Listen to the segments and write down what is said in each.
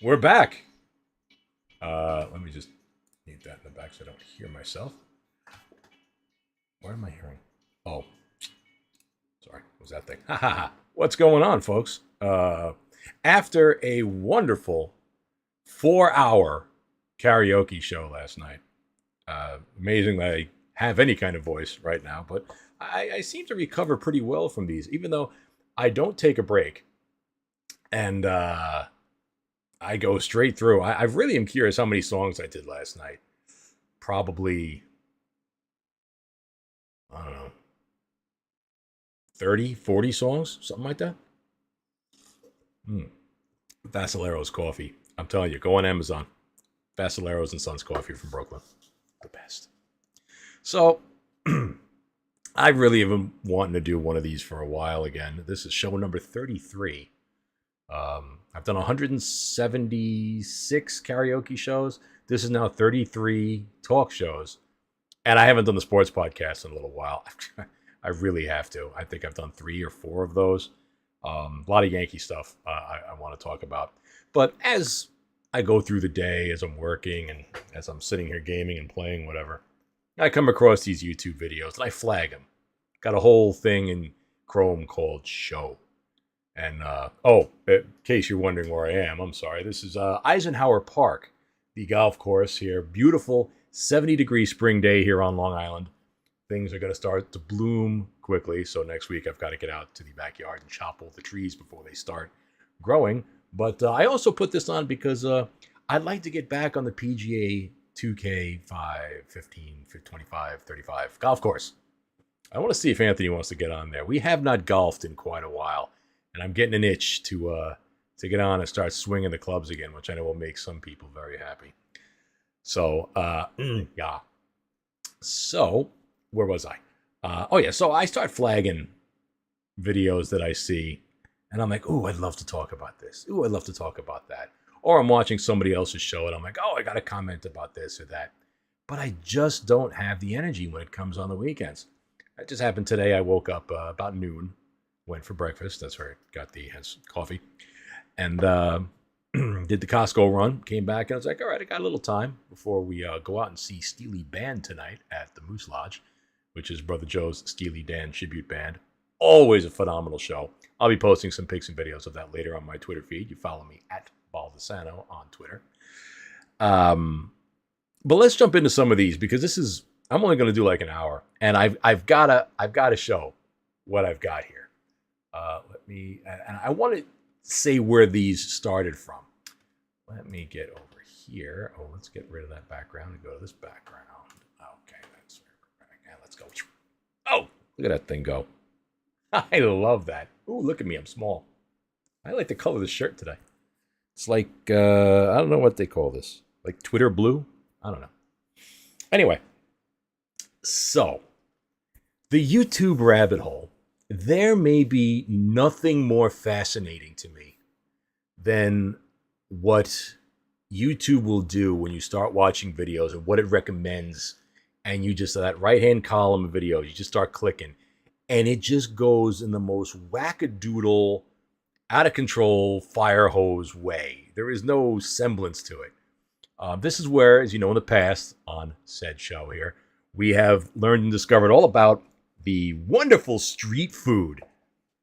We're back. Let me just need that in the back so I don't hear myself. Where am I hearing? Oh, sorry. What was that thing? Ha ha ha. What's going on, folks? After a wonderful 4-hour karaoke show last night, amazing that I have any kind of voice right now, but I seem to recover pretty well from these, even though I don't take a break. And I go straight through. I really am curious how many songs I did last night. Probably, I don't know, 30, 40 songs, something like that. Vasilero's coffee. I'm telling you, go on Amazon. Vasilero's and Sons coffee from Brooklyn. The best. So, I really have been wanting to do one of these for a while again. This is show number 33. I've done 176 karaoke shows. This is now 33 talk shows. And I haven't done the sports podcast in a little while. I really have to. I think I've done 3 or 4 of those. A lot of Yankee stuff I want to talk about. But as I go through the day, as I'm working and as I'm sitting here gaming and playing whatever, I come across these YouTube videos and I flag them. Got a whole thing in Chrome called Show. And, in case you're wondering where I am, I'm sorry. This is Eisenhower Park, the golf course here. Beautiful 70-degree spring day here on Long Island. Things are going to start to bloom quickly. So next week I've got to get out to the backyard and chop all the trees before they start growing. But I also put this on because I'd like to get back on the PGA 2K 5, 15, 25, 35 golf course. I want to see if Anthony wants to get on there. We have not golfed in quite a while. And I'm getting an itch to get on and start swinging the clubs again, which I know will make some people very happy. So, yeah. So, where was I? So I start flagging videos that I see, and I'm like, ooh, I'd love to talk about this. Ooh, I'd love to talk about that. Or I'm watching somebody else's show, and I'm like, oh, I got to comment about this or that. But I just don't have the energy when it comes on the weekends. That just happened today. I woke up about noon. Went for breakfast. That's where I got the coffee. And did the Costco run. Came back and I was like, all right, I got a little time before we go out and see Steely Band tonight at the Moose Lodge, which is Brother Joe's Steely Dan tribute band. Always a phenomenal show. I'll be posting some pics and videos of that later on my Twitter feed. You follow me at Baldesano on Twitter. But let's jump into some of these because I'm only going to do like an hour. And I've got to show what I've got here. And I want to say where these started from. Let me get over here. Oh, let's get rid of that background and go to this background. Okay, that's right. Yeah, let's go. Oh, look at that thing go. I love that. Ooh, look at me. I'm small. I like the color of the shirt today. It's like, I don't know what they call this. Like Twitter blue? I don't know. Anyway, so the YouTube rabbit hole. There may be nothing more fascinating to me than what YouTube will do when you start watching videos and what it recommends. And you just, that right-hand column of videos, you just start clicking. And it just goes in the most wackadoodle, out of control, fire hose way. There is no semblance to it. This is where, as you know, in the past, on said show here, we have learned and discovered all about the wonderful street food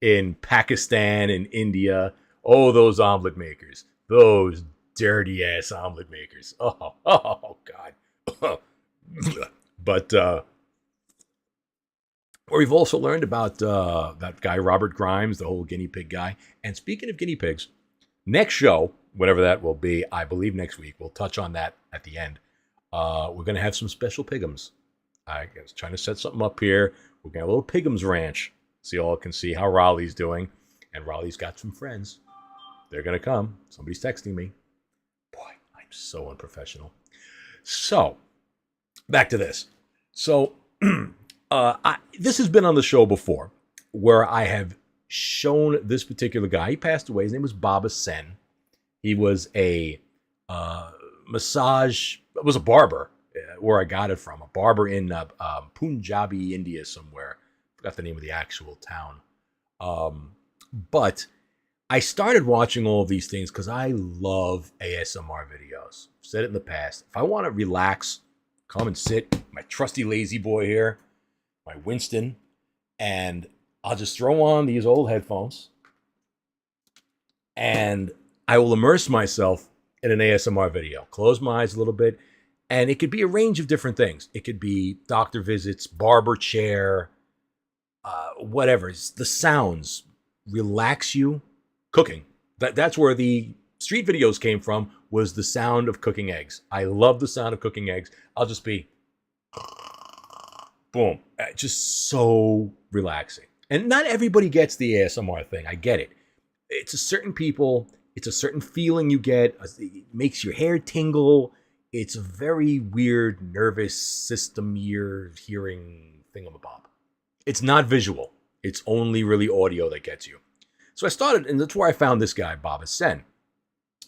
in Pakistan and India. Oh, those omelet makers. Those dirty ass omelet makers. Oh God. But we've also learned about that guy, Robert Grimes, the whole guinea pig guy. And speaking of guinea pigs, next show, whatever that will be, I believe next week, we'll touch on that at the end. We're going to have some special pigums. I was trying to set something up here. We're going to have a little Pigham's Ranch so you all can see how Raleigh's doing. And Raleigh's got some friends. They're going to come. Somebody's texting me. Boy, I'm so unprofessional. So, back to this. So, this has been on the show before where I have shown this particular guy. He passed away. His name was Baba Sen. He was a barber. Where I got it from, a barber in Punjabi, India somewhere. Forgot the name of the actual town. But I started watching all of these things because I love ASMR videos. I've said it in the past. If I want to relax, come and sit, my trusty lazy boy here, my Winston, and I'll just throw on these old headphones and I will immerse myself in an ASMR video. Close my eyes a little bit, and it could be a range of different things. It could be doctor visits, barber chair, whatever. The sounds relax you. Cooking. That's where the street videos came from, was the sound of cooking eggs. I love the sound of cooking eggs. I'll just be boom. Just so relaxing. And not everybody gets the ASMR thing. I get it. It's a certain people. It's a certain feeling you get. It makes your hair tingle. It's a very weird nervous system hearing thingamabob. It's not visual. It's only really audio that gets you. So I started, and that's where I found this guy, Batshit,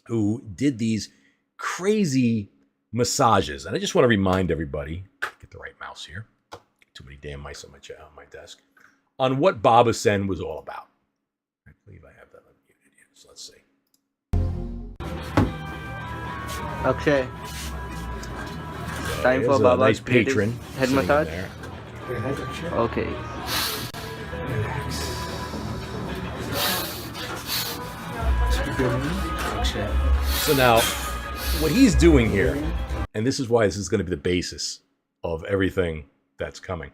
who did these crazy massages. And I just want to remind everybody, get the right mouse here. Too many damn mice on my desk. On what Batshit was all about. I believe I have that unmuted here. So let's see. Okay. Time for Baba's nice patron head massage. There. Okay. So now, what he's doing here, and this is why this is going to be the basis of everything that's coming.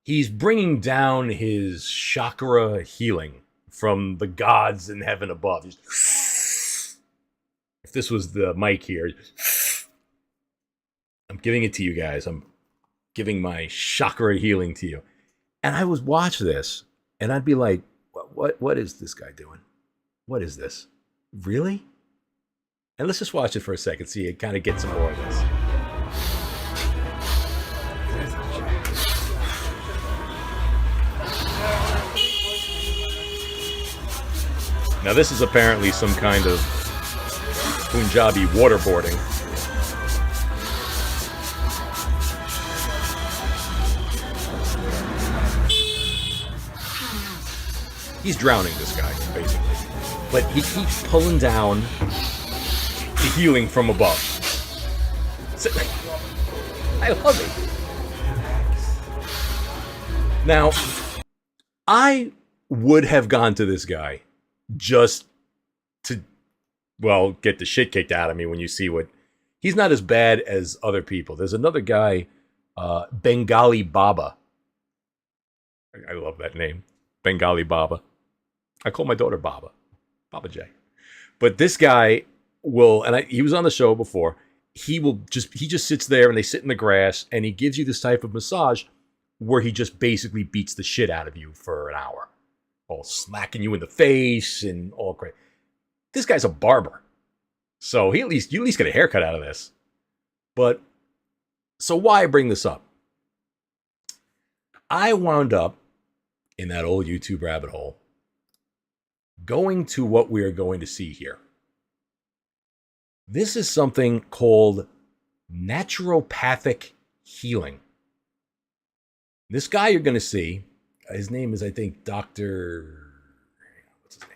He's bringing down his chakra healing from the gods in heaven above. If this was the mic here, I'm giving it to you guys. I'm giving my chakra healing to you. And I would watch this, and I'd be like, what is this guy doing? What is this? Really? And let's just watch it for a second, see it kind of get some more of this. Now this is apparently some kind of Punjabi waterboarding. He's drowning this guy, basically. But he keeps pulling down the healing from above. So, I love it. Now, I would have gone to this guy just to, well, get the shit kicked out of me when you see what... He's not as bad as other people. There's another guy, Bengali Baba. I love that name. Bengali Baba. I call my daughter Baba. Baba J. But this guy will, and he was on the show before, he just sits there and they sit in the grass and he gives you this type of massage where he just basically beats the shit out of you for an hour. All smacking you in the face and all great. This guy's a barber. So you at least get a haircut out of this. But, so why bring this up? I wound up in that old YouTube rabbit hole going to what we are going to see here. This is something called Naturopathic Healing. This guy you're going to see, his name is, I think, what's his name?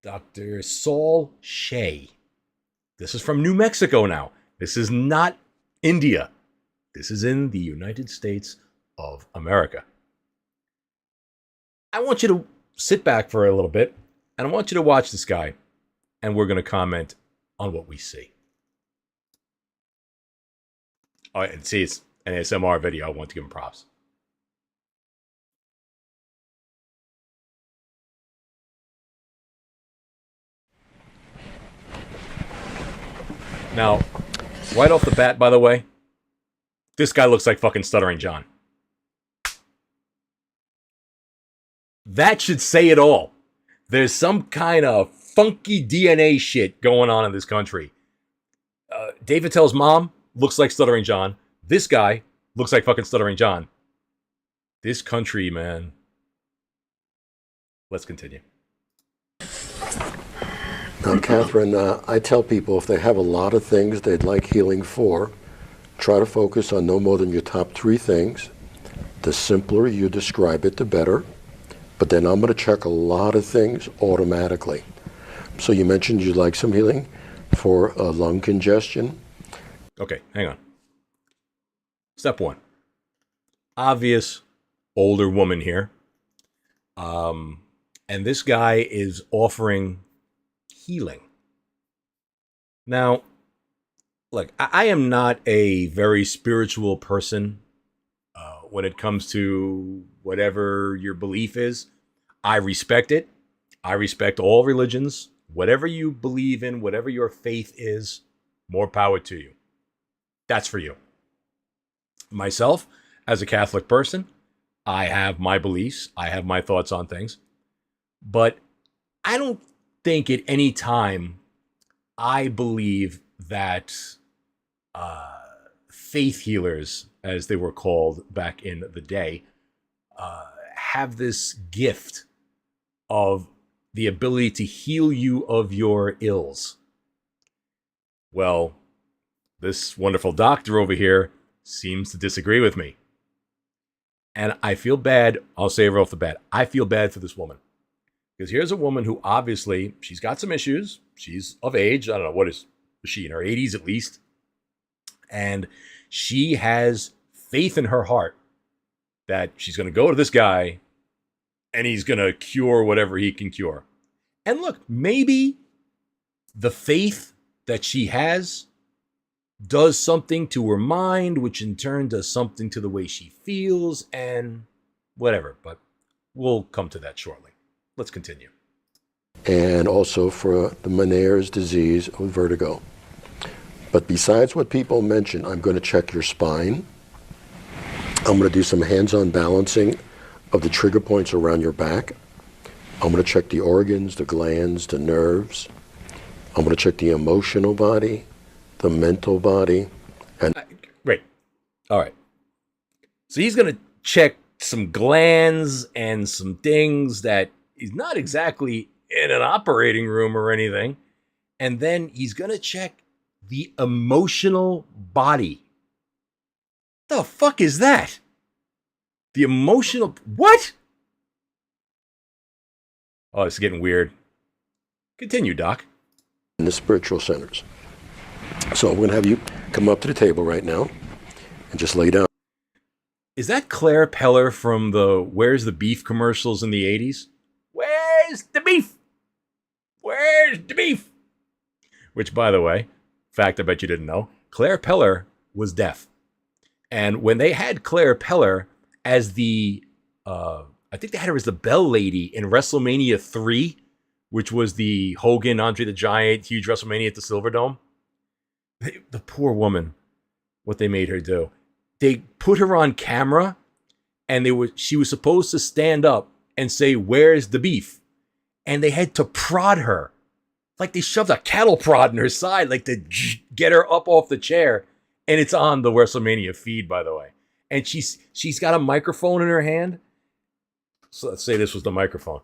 Dr. Saul Shea. This is from New Mexico now. This is not India. This is in the United States of America. I want you to sit back for a little bit, and I want you to watch this guy, and we're going to comment on what we see. All right, and see, it's an ASMR video. I want to give him props. Now, right off the bat, by the way, this guy looks like fucking Stuttering John. That should say it all. There's some kind of funky DNA shit going on in this country. Dave Attell's mom looks like Stuttering John. This guy looks like fucking Stuttering John. This country, man. Let's continue. Now, Catherine, I tell people if they have a lot of things they'd like healing for, try to focus on no more than your top 3 things. The simpler you describe it, the better. but then I'm going to check a lot of things automatically. So you mentioned you'd like some healing for lung congestion. Okay, hang on. Step one. Obvious older woman here. And this guy is offering healing. Now, look, I am not a very spiritual person when it comes to whatever your belief is. I respect it. I respect all religions. Whatever you believe in, whatever your faith is, more power to you. That's for you. Myself, as a Catholic person, I have my beliefs. I have my thoughts on things. But I don't think at any time I believe that faith healers, as they were called back in the day, have this gift of the ability to heal you of your ills. Well, this wonderful doctor over here seems to disagree with me. And I feel bad. I'll say it right off the bat. I feel bad for this woman. Because here's a woman who obviously, she's got some issues. She's of age. I don't know, what is she, in her 80s at least? And she has faith in her heart that she's going to go to this guy and he's going to cure whatever he can cure. And look, maybe the faith that she has does something to her mind, which in turn does something to the way she feels and whatever. But we'll come to that shortly. Let's continue. And also for the Meniere's disease of vertigo. But besides what people mention, I'm going to check your spine. I'm going to do some hands-on balancing of the trigger points around your back. I'm going to check the organs, the glands, the nerves. I'm going to check the emotional body, the mental body. And great. All right. So he's going to check some glands and some things that he's not exactly in an operating room or anything. And then he's going to check the emotional body. The fuck is that? The emotional... What? Oh, this is getting weird. Continue, Doc. in the spiritual centers. So I'm going to have you come up to the table right now and just lay down. Is that Claire Peller from the Where's the Beef commercials in the 80s? Where's the beef? Where's the beef? Which, by the way, fact I bet you didn't know, Claire Peller was deaf. And when they had Claire Peller as the, I think they had her as the Bell Lady in WrestleMania 3, which was the Hogan, Andre the Giant, huge WrestleMania at the Silverdome. The poor woman, what they made her do. They put her on camera, and she was supposed to stand up and say, "Where's the beef?" And they had to prod her. Like they shoved a cattle prod in her side, like to get her up off the chair. And it's on the WrestleMania feed, by the way. And she's got a microphone in her hand. So let's say this was the microphone.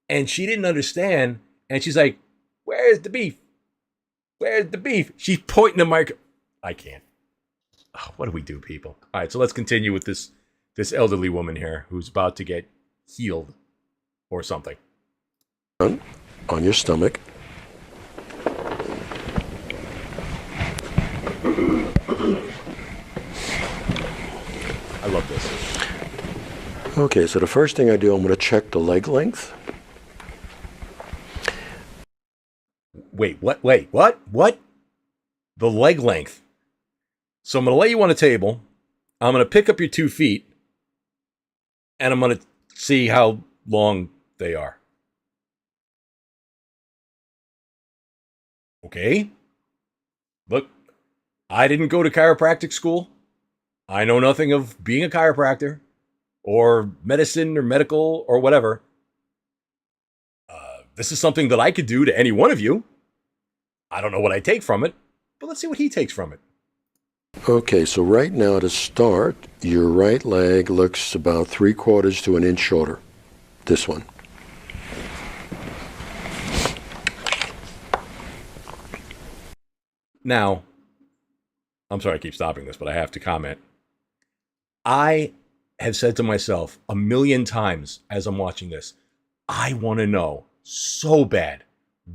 And she didn't understand. And she's like, "Where's the beef? Where's the beef?" She's pointing the mic. I can't. Oh, what do we do, people? All right, so let's continue with this elderly woman here who's about to get healed or something. On your stomach. I love this. Okay, so the first thing I do, I'm going to check the leg length. Wait, what? Wait, what? What? The leg length. So I'm going to lay you on a table. I'm going to pick up your 2 feet. And I'm going to see how long they are. Okay? Look, I didn't go to chiropractic school. I know nothing of being a chiropractor or medicine or medical or whatever. This is something that I could do to any one of you. I don't know what I take from it, but let's see what he takes from it. Okay, so right now to start, your right leg looks about 3/4 to an inch shorter. This one. Now, I'm sorry I keep stopping this, but I have to comment. I have said to myself a million times as I'm watching this, I want to know so bad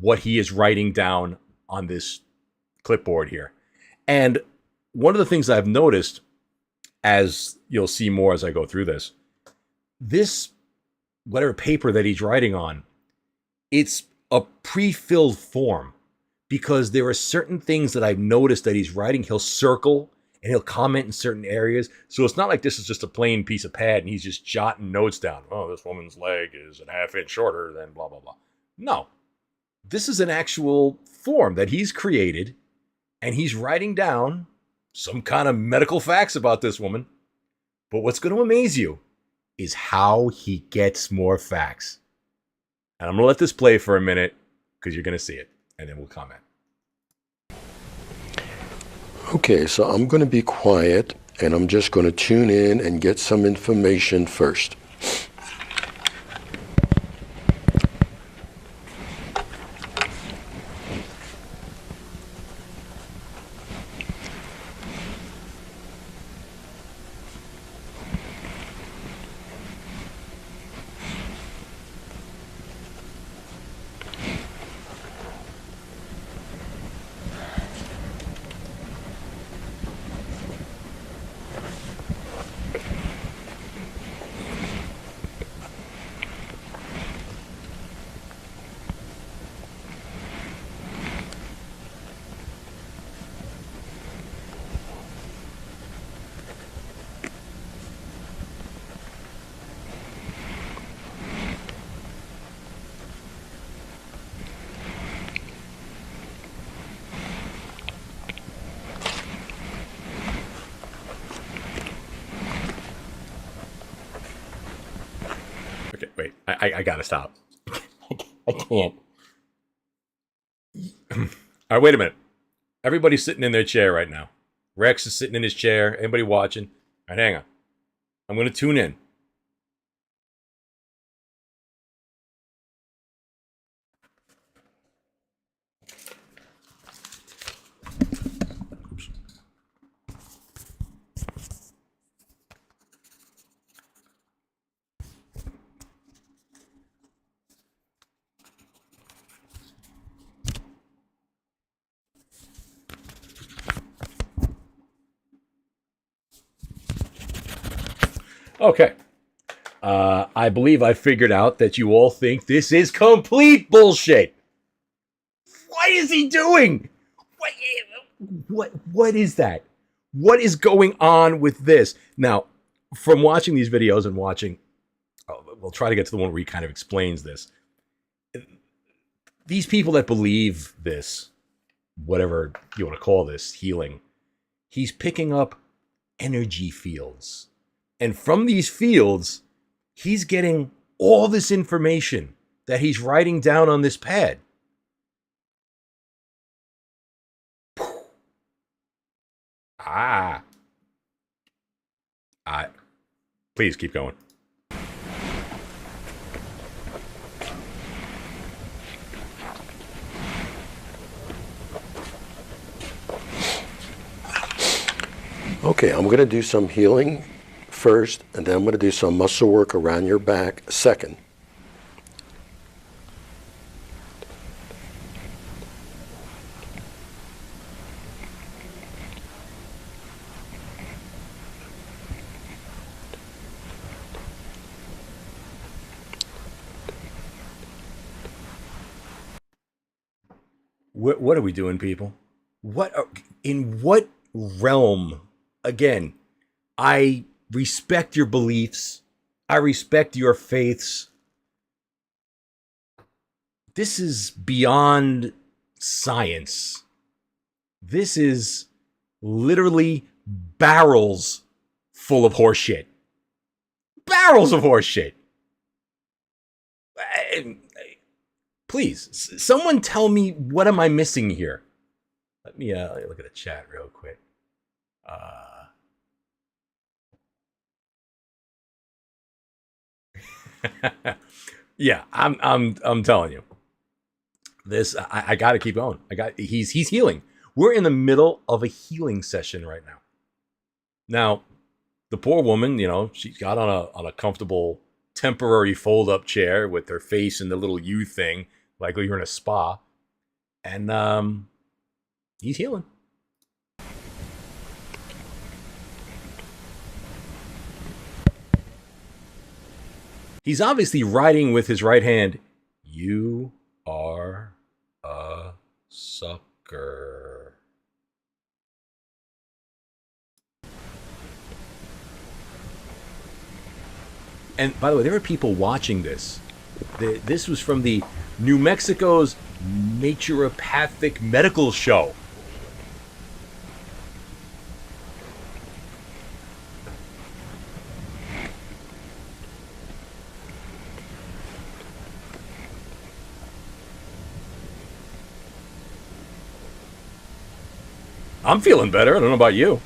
what he is writing down on this clipboard here. And one of the things I've noticed, as you'll see more as I go through this whatever paper that he's writing on, it's a pre-filled form, because there are certain things that I've noticed that he's writing. He'll circle and he'll comment in certain areas. So it's not like this is just a plain piece of pad and he's just jotting notes down. Oh, this woman's leg is a half inch shorter than blah, blah, blah. No, this is an actual form that he's created, and he's writing down some kind of medical facts about this woman. But what's going to amaze you is how he gets more facts. And I'm going to let this play for a minute because you're going to see it, and then we'll comment. Okay, so I'm going to be quiet, and I'm just going to tune in and get some information first. Okay, wait. I gotta stop. I can't. All right, wait a minute. Everybody's sitting in their chair right now. Rex is sitting in his chair. Anybody watching? All right, hang on. I'm going to tune in. Oops. Okay. I believe I figured out that you all think this is complete bullshit. What is he doing? What is that? What is going on with this? Now, from watching these videos and watching, we'll try to get to the one where he kind of explains this. These people that believe this, whatever you want to call this, healing, he's picking up energy fields. And from these fields, he's getting all this information that he's writing down on this pad. Please keep going. Okay, I'm going to do some healing first, and then I'm going to do some muscle work around your back second. What are we doing, people? In what realm? Again, I respect your beliefs. I respect your faiths. This is beyond science. This is literally barrels full of horse shit. Barrels of horse shit. Please, someone tell me, what am I missing here? Let me look at the chat real quick. Yeah, I'm telling you. This I got to keep going. He's healing. We're in the middle of a healing session right now. Now, the poor woman, she got on a comfortable temporary fold-up chair with her face in the little U thing, like you're in a spa, and he's healing. He's obviously writing with his right hand, "You are a sucker." And by the way, there are people watching this. This was from the New Mexico's Naturopathic Medical Show. I'm feeling better. I don't know about you.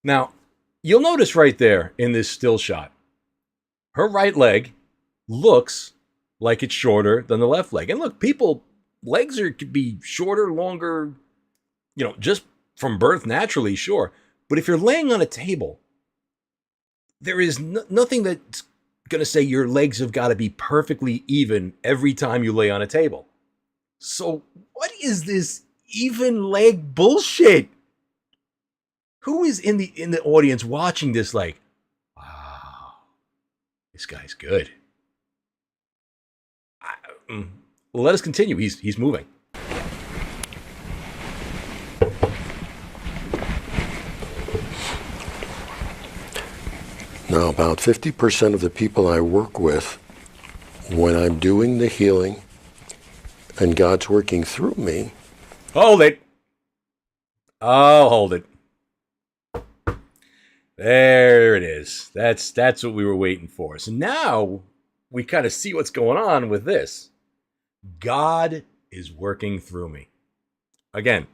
Now, you'll notice right there in this still shot, her right leg looks like it's shorter than the left leg. And look, legs could be shorter, longer, just from birth naturally, sure. But if you're laying on a table, there is nothing that's going to say your legs have got to be perfectly even every time you lay on a table. So what is this even leg bullshit? Who is in the audience watching this like, wow, this guy's good? Well, let us continue. He's moving. Now, about 50% of the people I work with, when I'm doing the healing and God's working through me. Hold it. Oh, hold it. There it is. That's what we were waiting for. So now we kind of see what's going on with this. God is working through me. Again,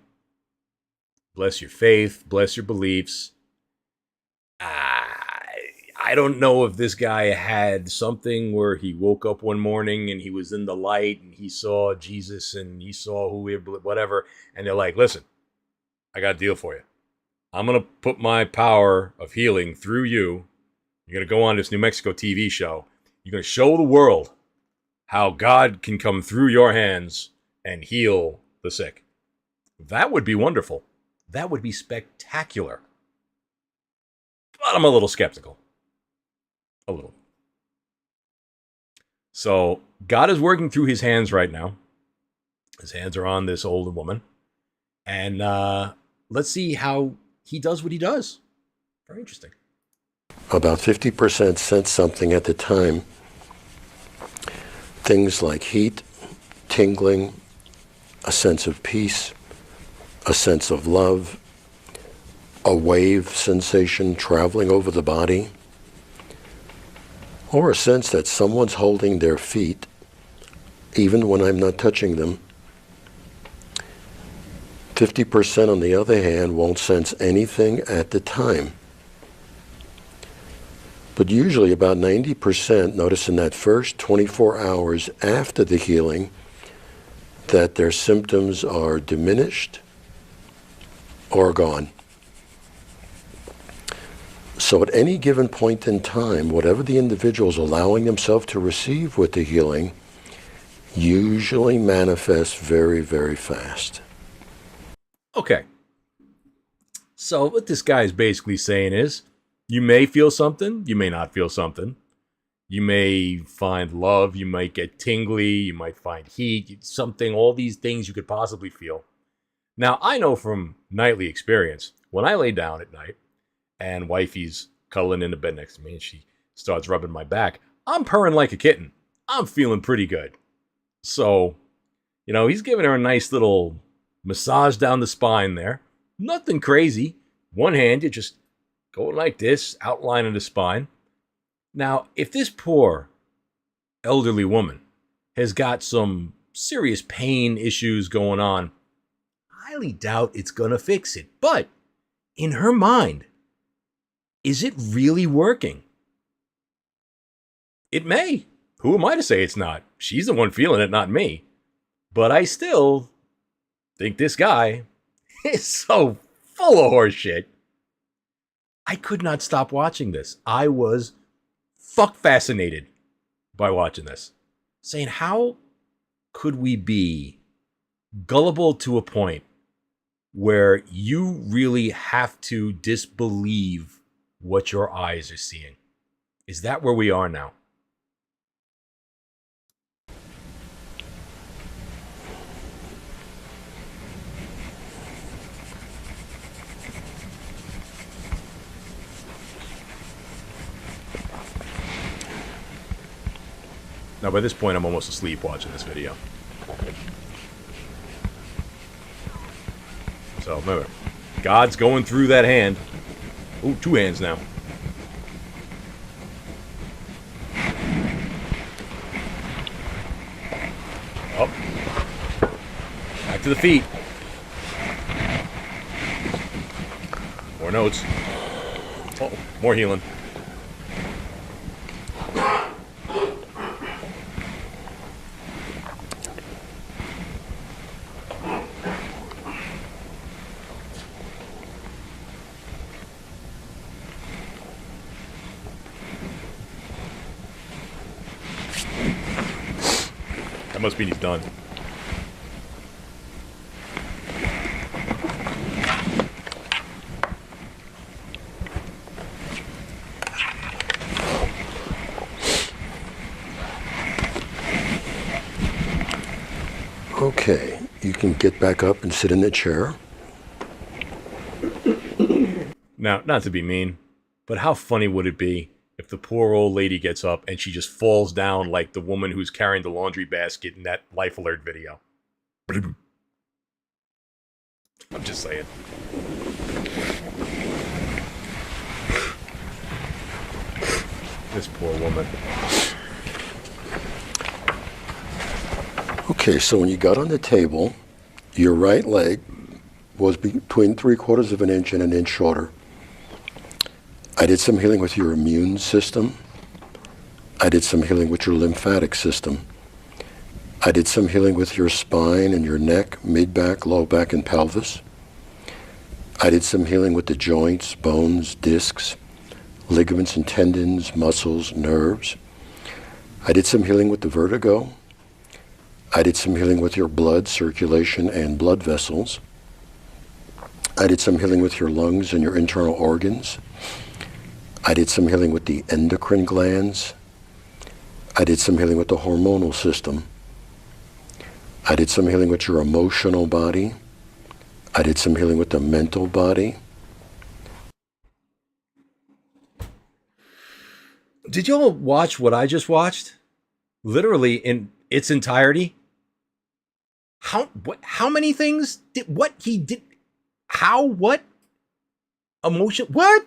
bless your faith, bless your beliefs. I don't know if this guy had something where he woke up one morning and he was in the light and he saw Jesus and he saw whatever. And they're like, listen, I got a deal for you. I'm going to put my power of healing through you. You're going to go on this New Mexico TV show. You're going to show the world how God can come through your hands and heal the sick. That would be wonderful. That would be spectacular. But I'm a little skeptical. A little. So God is working through his hands right now. His hands are on this older woman. And let's see how he does what he does. Very interesting. About 50% sense something at the time. Things like heat, tingling, a sense of peace, a sense of love, a wave sensation traveling over the body, or a sense that someone's holding their feet, even when I'm not touching them. 50% on the other hand won't sense anything at the time. But usually about 90% notice in that first 24 hours after the healing that their symptoms are diminished or gone. So at any given point in time, whatever the individual is allowing themselves to receive with the healing usually manifests very, very fast. Okay. So what this guy is basically saying is, you may feel something, you may not feel something. You may find love, you might get tingly, you might find heat, something, all these things you could possibly feel. Now, I know from nightly experience, when I lay down at night and wifey's cuddling in the bed next to me and she starts rubbing my back, I'm purring like a kitten. I'm feeling pretty good. So, he's giving her a nice little massage down the spine there. Nothing crazy. One hand, you just going like this, outlining the spine. Now, if this poor elderly woman has got some serious pain issues going on, I highly doubt it's going to fix it. But in her mind, is it really working? It may. who am I to say it's not? She's the one feeling it, not me. But I still think this guy is so full of horse shit. I could not stop watching this. I was fascinated by watching this. Saying, how could we be gullible to a point where you really have to disbelieve what your eyes are seeing? Is that where we are now? Now, by this point, I'm almost asleep watching this video. So, remember, God's going through that hand. Ooh, 2 hands now. Up. Back to the feet. More notes. Oh, more healing. That must mean he's done. Okay, you can get back up and sit in the chair. Now, not to be mean, but how funny would it be if the poor old lady gets up and she just falls down like the woman who's carrying the laundry basket in that Life Alert video? I'm just saying. This poor woman. Okay, so when you got on the table, your right leg was between 3/4 of an inch and an inch shorter. I did some healing with your immune system. I did some healing with your lymphatic system. I did some healing with your spine and your neck, mid-back, low back, and pelvis. I did some healing with the joints, bones, discs, ligaments and tendons, muscles, nerves. I did some healing with the vertigo. I did some healing with your blood circulation and blood vessels. I did some healing with your lungs and your internal organs. I did some healing with the endocrine glands. I did some healing with the hormonal system. I did some healing with your emotional body. I did some healing with the mental body. Did y'all watch what I just watched? Literally in its entirety? How many things did what he did? How? What? Emotion? What?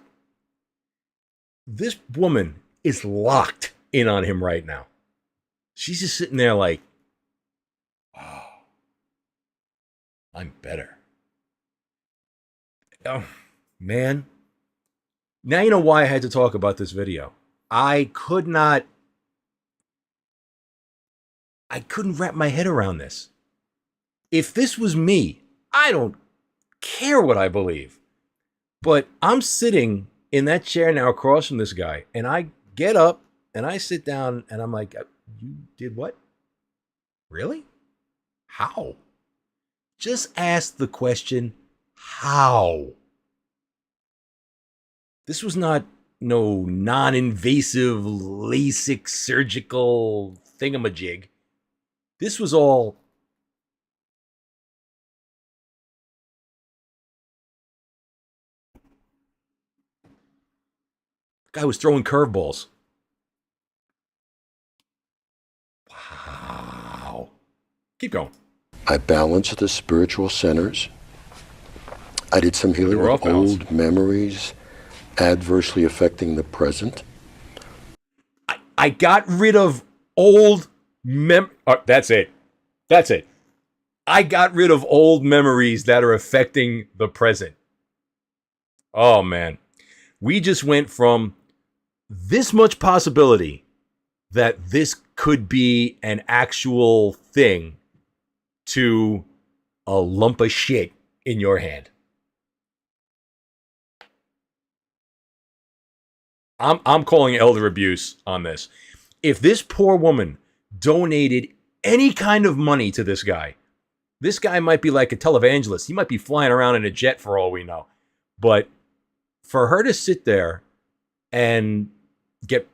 This woman is locked in on him right now. She's just sitting there like, oh, I'm better. Oh, man. Now you know why I had to talk about this video. I couldn't wrap my head around this. If this was me, I don't care what I believe. But I'm sitting in that chair now across from this guy, and I get up and I sit down and I'm like, you did what? Really? How? Just ask the question, how? This was not no non-invasive LASIK surgical thingamajig. This was all guy was throwing curveballs. Wow. Keep going. I balanced the spiritual centers. I did some healing with old memories adversely affecting the present. I got rid of old that's it. That's it. I got rid of old memories that are affecting the present. Oh, man. We just went from this much possibility that this could be an actual thing to a lump of shit in your hand. I'm calling elder abuse on this. If this poor woman donated any kind of money to this guy might be like a televangelist. He might be flying around in a jet for all we know. But for her to sit there and get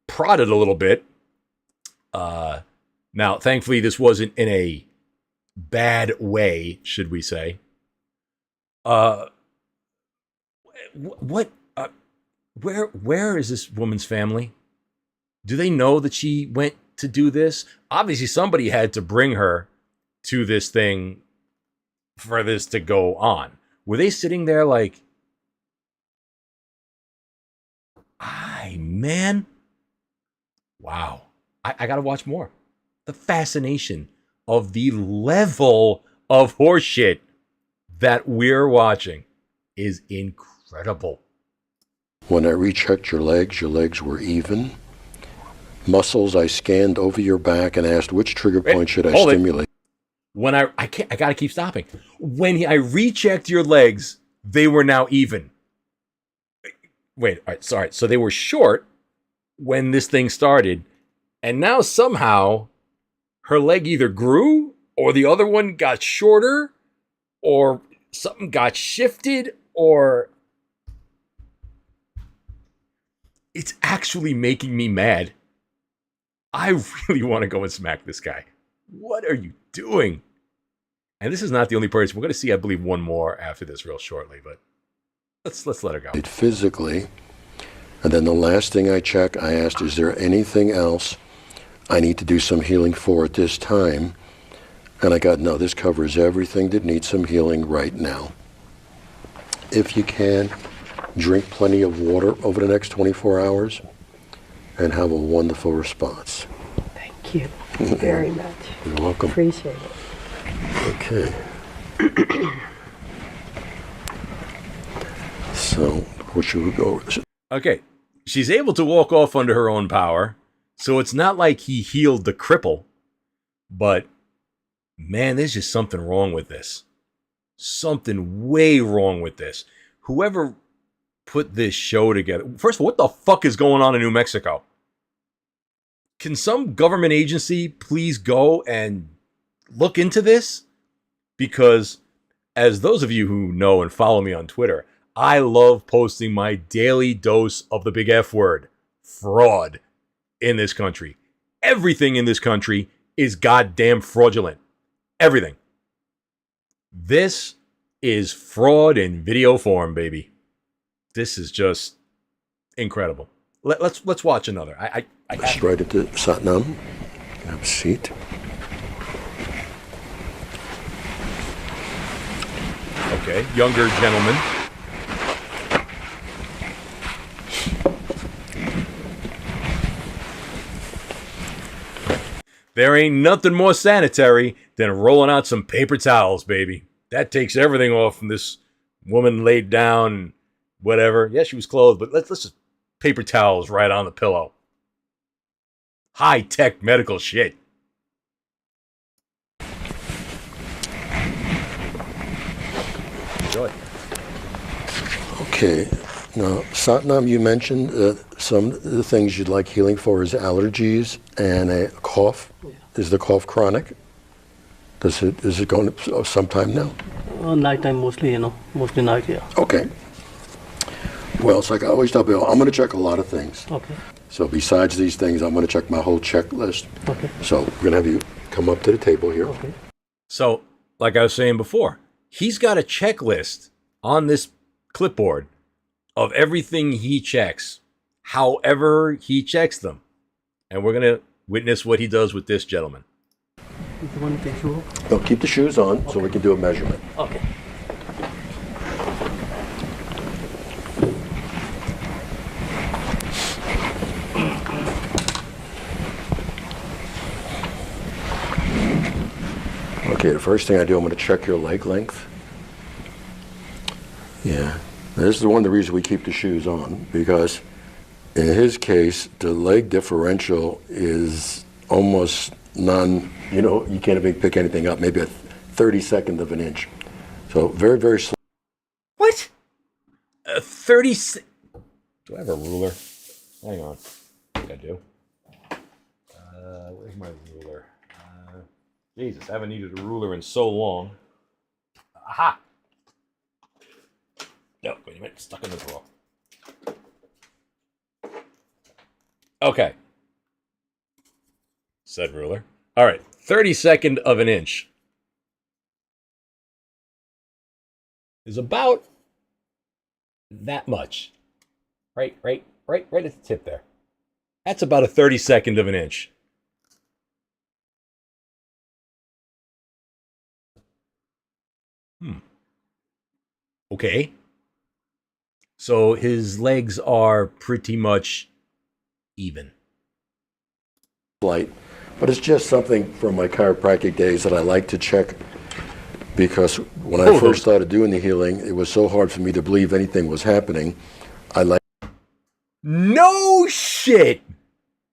prodded a little bit, now, thankfully, this wasn't in a bad way, should we say. Where is this woman's family? Do they know that she went to do this? Obviously, somebody had to bring her to this thing for this to go on. Were they sitting there like, man, wow, I gotta watch more. The fascination of the level of horseshit that we're watching is incredible. When I rechecked your legs were even. Muscles, I scanned over your back and asked which trigger point should I stimulate. When I gotta keep stopping. When I rechecked your legs, they were now even. Wait, all right, sorry. So they were short when this thing started, and now somehow her leg either grew or the other one got shorter or something got shifted or it's actually making me mad. I really want to go and smack this guy. What are you doing? And this is not the only person. We're going to see, I believe, one more after this real shortly, but let's let her go. Physically, and then the last thing I check, I asked, is there anything else I need to do some healing for at this time? And I got, no, this covers everything that needs some healing right now. If you can, drink plenty of water over the next 24 hours and have a wonderful response. Thank you very much. You're welcome. Appreciate it. Okay. So, what should we go over? Okay. She's able to walk off under her own power, so it's not like he healed the cripple, but man, there's just something wrong with this. Something way wrong with this. Whoever put this show together, first of all, what the fuck is going on in New Mexico? Can some government agency please go and look into this? Because as those of you who know and follow me on Twitter, I love posting my daily dose of the big F word, fraud, in this country. Everything in this country is goddamn fraudulent. Everything. This is fraud in video form, baby. This is just incredible. Let's watch another. Let's right into Satnam. Have a seat. Okay, younger gentleman. There ain't nothing more sanitary than rolling out some paper towels, baby. That takes everything off from this woman laid down and whatever. Yeah, she was clothed, but let's just paper towels right on the pillow. High-tech medical shit. Enjoy. Okay. Now, Satnam, you mentioned some of the things you'd like healing for is allergies and a cough. Yeah. Is the cough chronic? Is it going to sometime now? Nighttime mostly, mostly night, yeah. Okay. Well, it's like I always tell people, I'm going to check a lot of things. Okay. So besides these things, I'm going to check my whole checklist. Okay. So we're going to have you come up to the table here. Okay. So, like I was saying before, he's got a checklist on this clipboard of everything he checks, however he checks them. And we're going to witness what he does with this gentleman. You want to take shoe? No, keep the shoes on so we can do a measurement. Okay. Okay, the first thing I do, I'm going to check your leg length. Yeah. This is one of the reasons we keep the shoes on, because in his case, the leg differential is almost none. You know, you can't even pick anything up. Maybe a 32nd of an inch. So very, very slow. What? 30. Do I have a ruler? Hang on. I think I do. Where's my ruler? Jesus, I haven't needed a ruler in so long. Aha! No, wait a minute. Stuck in the drawer. Okay. Said ruler. All right. 32nd of an inch is about that much. Right at the tip there. That's about a 32nd of an inch. Okay. So his legs are pretty much even. Light, but it's just something from my chiropractic days that I like to check, because when I first started doing the healing, it was so hard for me to believe anything was happening. No shit!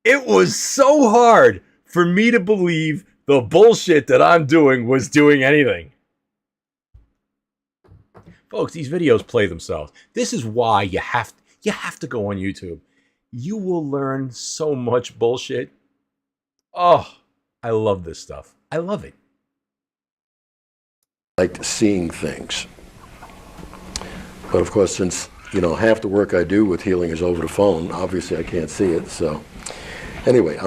It was so hard for me to believe the bullshit that I'm doing was doing anything. Folks, these videos play themselves. This is why you have to go on YouTube. You will learn so much bullshit. Oh, I love this stuff. I love it. Like seeing things. But of course, since, you know, half the work I do with healing is over the phone, obviously I can't see it. So anyway,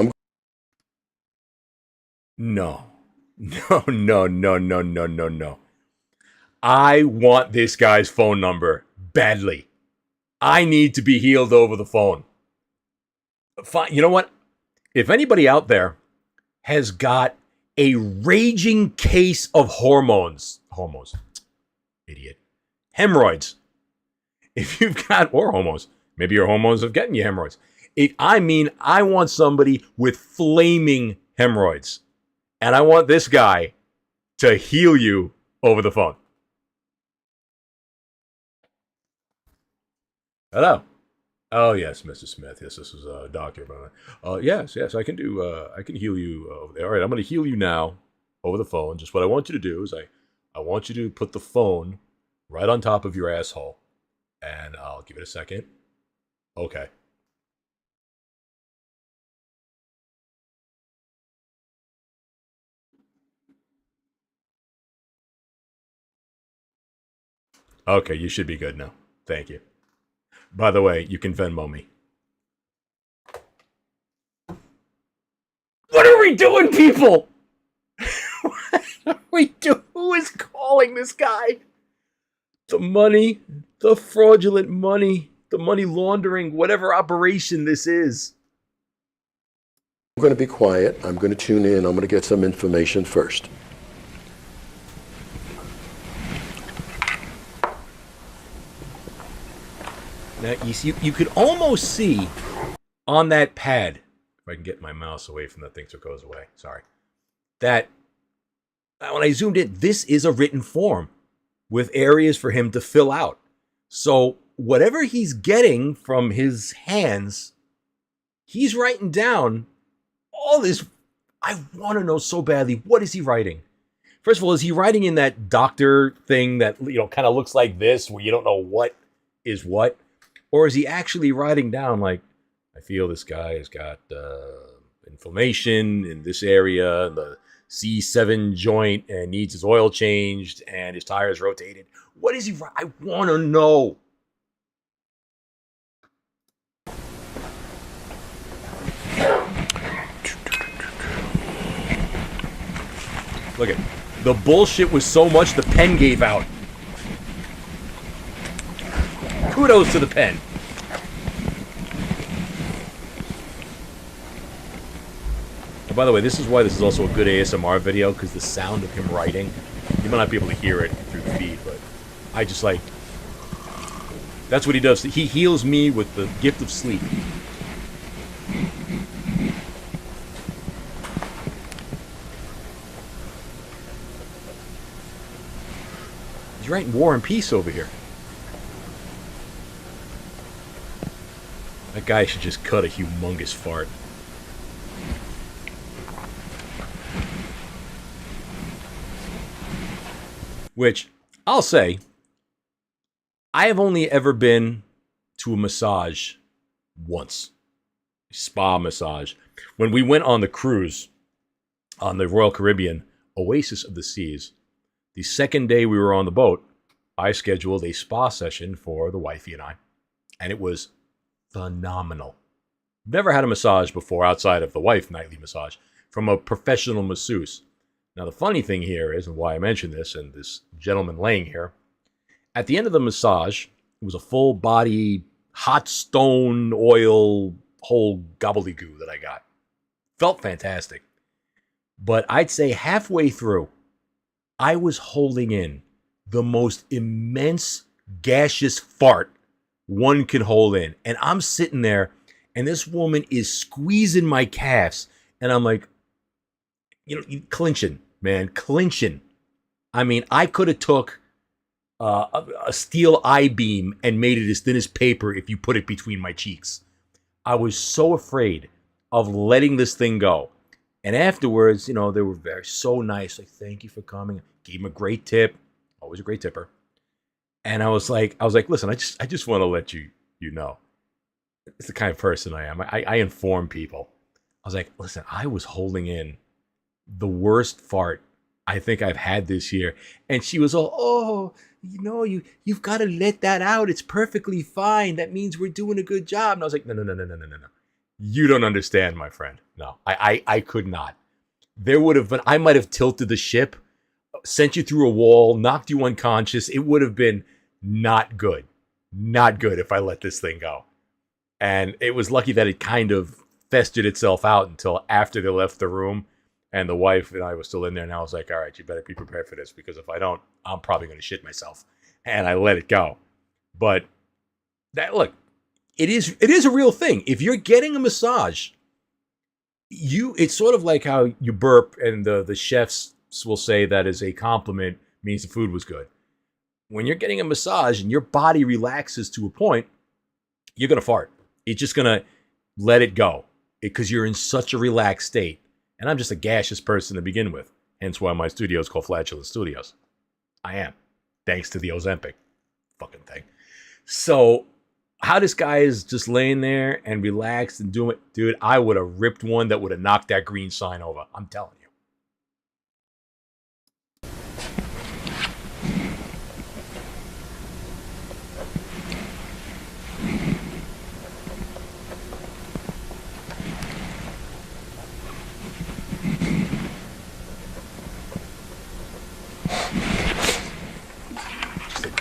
No. I want this guy's phone number badly. I need to be healed over the phone. Fine. You know what? If anybody out there has got a raging case of hemorrhoids, if you've got, or homos, maybe your hormones are getting you hemorrhoids. I want somebody with flaming hemorrhoids, and I want this guy to heal you over the phone. Hello. Oh yes, Mr. Smith. Yes, this is Doctor. Yes, I can do. I can heal you. All right, I'm going to heal you now over the phone. Just what I want you to do is I want you to put the phone right on top of your asshole, and I'll give it a second. Okay. Okay, you should be good now. Thank you. By the way, you can Venmo me. What are we doing, people? What are we doing? Who is calling this guy? The money, the fraudulent money, the money laundering, whatever operation this is. I'm going to be quiet. I'm going to tune in. I'm going to get some information first. Now, you could almost see on that pad, if I can get my mouse away from that thing so it goes away, sorry, that when I zoomed in, this is a written form with areas for him to fill out. So whatever he's getting from his hands, he's writing down all this. I want to know so badly, what is he writing? First of all, is he writing in that doctor thing that, you know, kind of looks like this, where you don't know what is what? Or is he actually writing down, like, I feel this guy has got inflammation in this area, the C7 joint, and needs his oil changed, and his tires rotated. What is he? I want to know. Look at the bullshit was so much the pen gave out. Kudos to the pen. And by the way, this is why this is also a good ASMR video, because the sound of him writing, you might not be able to hear it through the feed, but I just like, that's what he does. He heals me with the gift of sleep. He's writing War and Peace over here. That guy should just cut a humongous fart. which I'll say, I have only ever been to a massage once, spa massage. When we went on the cruise on the Royal Caribbean, Oasis of the Seas, the second day we were on the boat, I scheduled a spa session for the wifey and I, and it was phenomenal. Never had a massage before outside of the wife nightly massage from a professional masseuse. Now, the funny thing here is, and why I mention this, and this gentleman laying here, at the end of the massage, it was a full body, hot stone oil, whole gobbledygoo that I got. Felt fantastic. But I'd say halfway through, I was holding in the most immense gaseous fart one can hold in. And I'm sitting there, and this woman is squeezing my calves. And I'm like, clinching, man, clinching. I mean, I could have took a steel I-beam and made it as thin as paper if you put it between my cheeks. I was so afraid of letting this thing go. And afterwards, they were so nice. Like, thank you for coming. Gave him a great tip. Always a great tipper. And I was like, listen, I just want to let you know. It's the kind of person I am. I inform people. I was like, listen, I was holding in the worst fart I think I've had this year. And she was all, you've got to let that out. It's perfectly fine. That means we're doing a good job. And I was like, no. You don't understand, my friend. No, I could not. There would have been, I might have tilted the ship, sent you through a wall, knocked you unconscious. It would have been not good. Not good if I let this thing go. And it was lucky that it kind of festered itself out until after they left the room. And the wife and I was still in there. And I was like, all right, you better be prepared for this, because if I don't, I'm probably going to shit myself. And I let it go. But look, it is a real thing. If you're getting a massage, it's sort of like how you burp and the chefs will say that is a compliment, means the food was good. When you're getting a massage and your body relaxes to a point, you're going to fart. It's just going to let it go because you're in such a relaxed state. And I'm just a gaseous person to begin with. Hence why my studio is called Flatulent Studios. I am. Thanks to the Ozempic fucking thing. So how this guy is just laying there and relaxed and doing it, dude, I would have ripped one that would have knocked that green sign over. I'm telling you.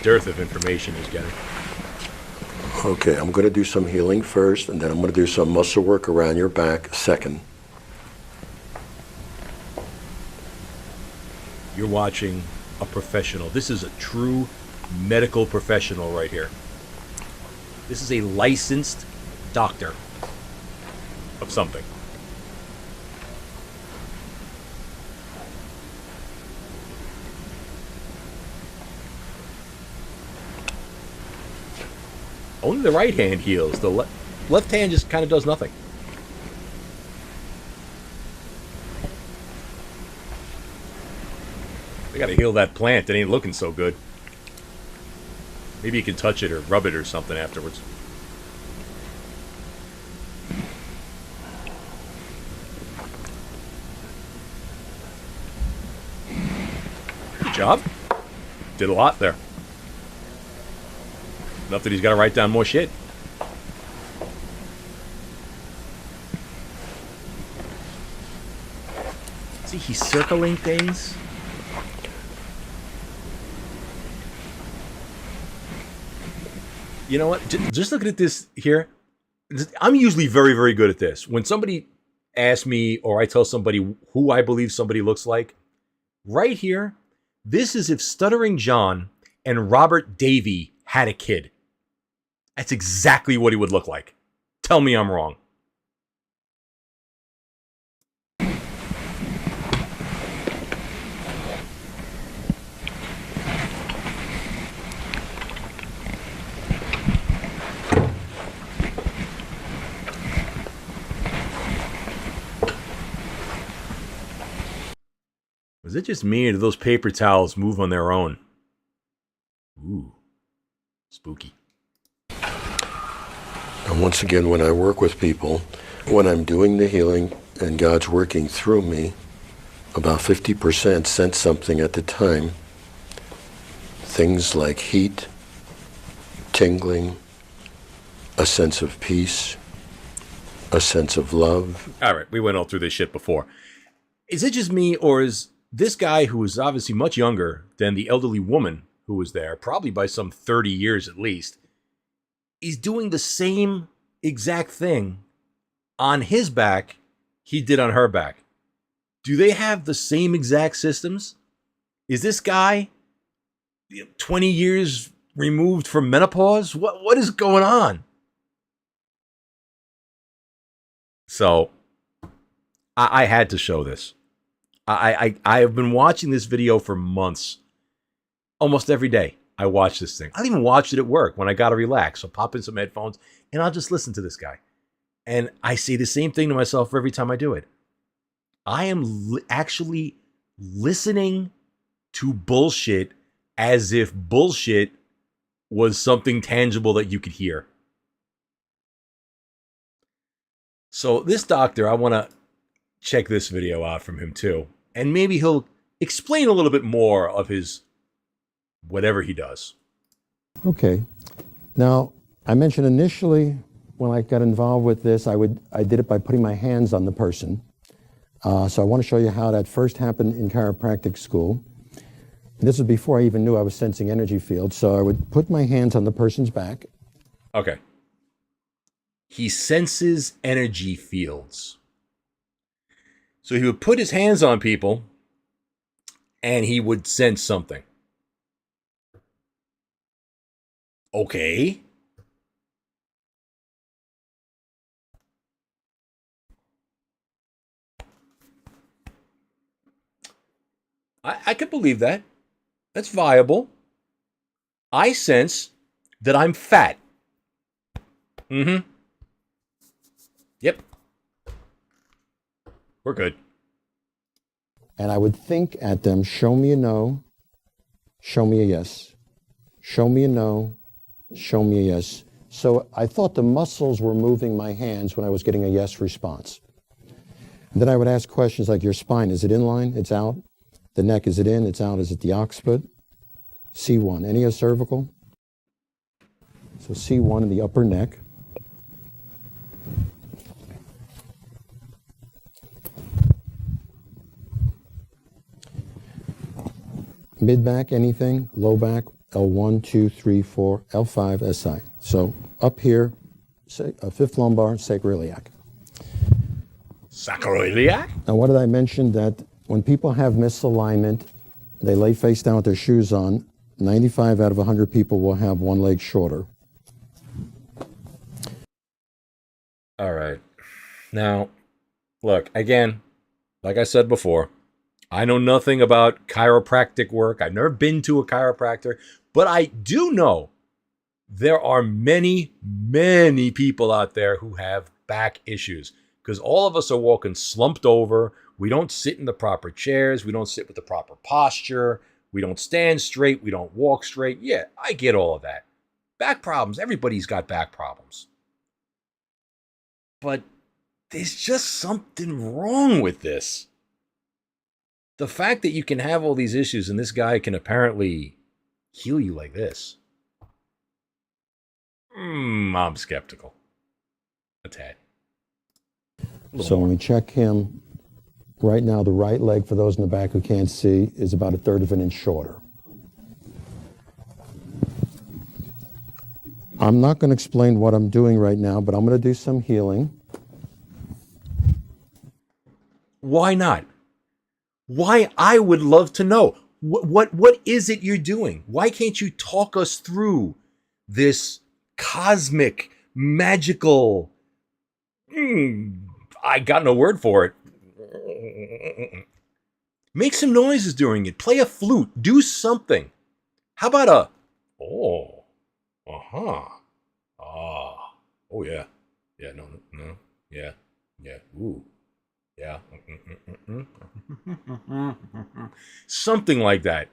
Dearth of information is getting. Okay, I'm going to do some healing first, and then I'm going to do some muscle work around your back second. You're watching a professional. This is a true medical professional right here. This is a licensed doctor of something. Only the right hand heals. The left hand just kind of does nothing. They got to heal that plant. It ain't looking so good. Maybe you can touch it or rub it or something afterwards. Good job. Did a lot there. Enough that he's got to write down more shit. See, he's circling things. You know what? Just looking at this here, I'm usually very, very good at this. When somebody asks me or I tell somebody who I believe somebody looks like, right here, this is if Stuttering John and Robert Davey had a kid. That's exactly what he would look like. Tell me I'm wrong. Was it just me, or do those paper towels move on their own? Ooh, spooky. And once again, when I work with people, when I'm doing the healing and God's working through me, about 50% sense something at the time. Things like heat, tingling, a sense of peace, a sense of love. All right, we went all through this shit before. Is it just me, or is this guy, who is obviously much younger than the elderly woman who was there, probably by some 30 years at least, he's doing the same exact thing on his back he did on her back? Do they have the same exact systems? Is this guy 20 years removed from menopause? What is going on? So I had to show this. I have been watching this video for months. Almost every day I watch this thing. I even watch it at work when I got to relax. So pop in some headphones and I'll just listen to this guy. And I say the same thing to myself every time I do it. I am actually listening to bullshit as if bullshit was something tangible that you could hear. So this doctor, I want to check this video out from him too. And maybe he'll explain a little bit more of his whatever he does. Okay. Now, I mentioned initially when I got involved with this, I did it by putting my hands on the person. So I want to show you how that first happened in chiropractic school. This was before I even knew I was sensing energy fields. So I would put my hands on the person's back. Okay. He senses energy fields. So he would put his hands on people and he would sense something. Okay. I could believe that. That's viable. I sense that I'm fat. Mm-hmm. Yep. We're good. And I would think at them, show me a no, show me a yes. Show me a no, show me a yes. So I thought the muscles were moving my hands when I was getting a yes response. And then I would ask questions like, your spine, is it in line? It's out. The neck, is it in? It's out. Is it the occiput? C1, any of cervical? So C1 in the upper neck. Mid back, anything? Low back, L1, 2, 3, 4, L5, SI. So up here, fifth lumbar, sacroiliac. Sacroiliac? Now, what did I mention? That when people have misalignment, they lay face down with their shoes on, 95 out of 100 people will have one leg shorter. All right. Now, look, again, like I said before, I know nothing about chiropractic work. I've never been to a chiropractor, but I do know there are many, many people out there who have back issues because all of us are walking slumped over. We don't sit in the proper chairs. We don't sit with the proper posture. We don't stand straight. We don't walk straight. Yeah, I get all of that. Back problems. Everybody's got back problems. But there's just something wrong with this. The fact that you can have all these issues and this guy can apparently heal you like this. I'm skeptical. A tad. So when we check him, right now the right leg, for those in the back who can't see, is about 1/3 of an inch shorter. I'm not going to explain what I'm doing right now, but I'm going to do some healing. Why not? Why? I would love to know. What is it you're doing? Why can't you talk us through this cosmic, magical... I got no word for it. Make some noises during it. Play a flute. Do something. How about a... Oh. Uh-huh. Ah. Oh, yeah. Yeah, no. Yeah. Yeah. Ooh. Yeah. Something like that.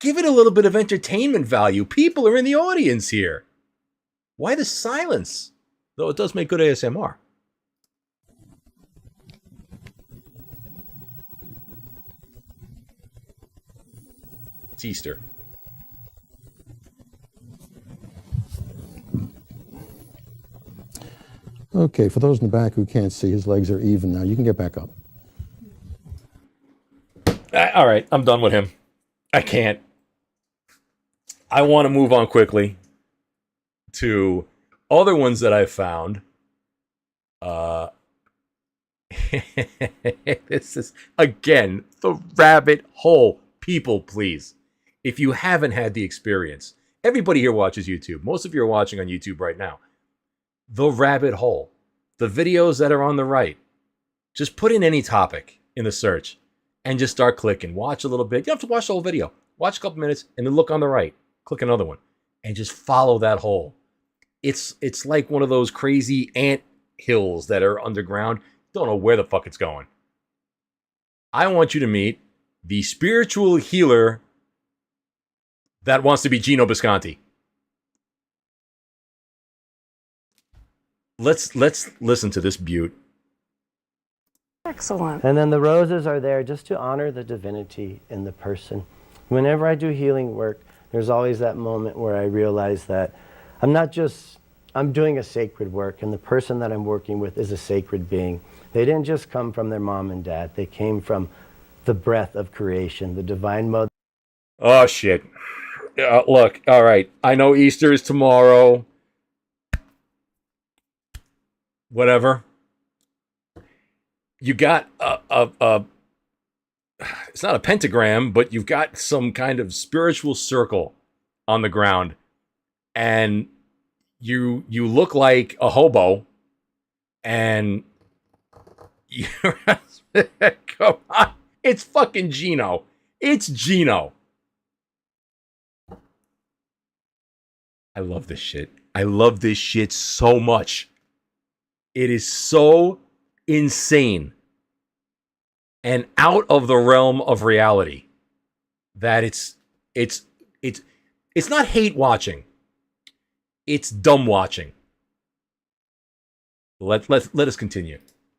Give it a little bit of entertainment value. People are in the audience here. Why the silence? Though it does make good ASMR. It's Easter. Okay, for those in the back who can't see, his legs are even now. You can get back up. All right, I'm done with him. I can't. I want to move on quickly to other ones that I found. This is, again, the rabbit hole. People, please. If you haven't had the experience, everybody here watches YouTube. Most of you are watching on YouTube right now. The rabbit hole. The videos that are on the right. Just put in any topic in the search and just start clicking. Watch a little bit. You don't have to watch the whole video. Watch a couple minutes and then look on the right. Click another one. And just follow that hole. It's like one of those crazy ant hills that are underground. Don't know where the fuck it's going. I want you to meet the spiritual healer that wants to be Gino Bisconti. Let's listen to this beaut. Excellent. And then the roses are there just to honor the divinity in the person. Whenever I do healing work, there's always that moment where I realize that I'm doing a sacred work, and the person that I'm working with is a sacred being. They didn't just come from their mom and dad. They came from the breath of creation, the divine mother. Oh, shit. Look, all right. I know Easter is tomorrow. Whatever. You got it's not a pentagram, but you've got some kind of spiritual circle on the ground. And you look like a hobo. And you're come on. It's fucking Gino. It's Gino. I love this shit. I love this shit so much. It is so insane and out of the realm of reality that it's not hate watching. It's dumb watching. Let us continue.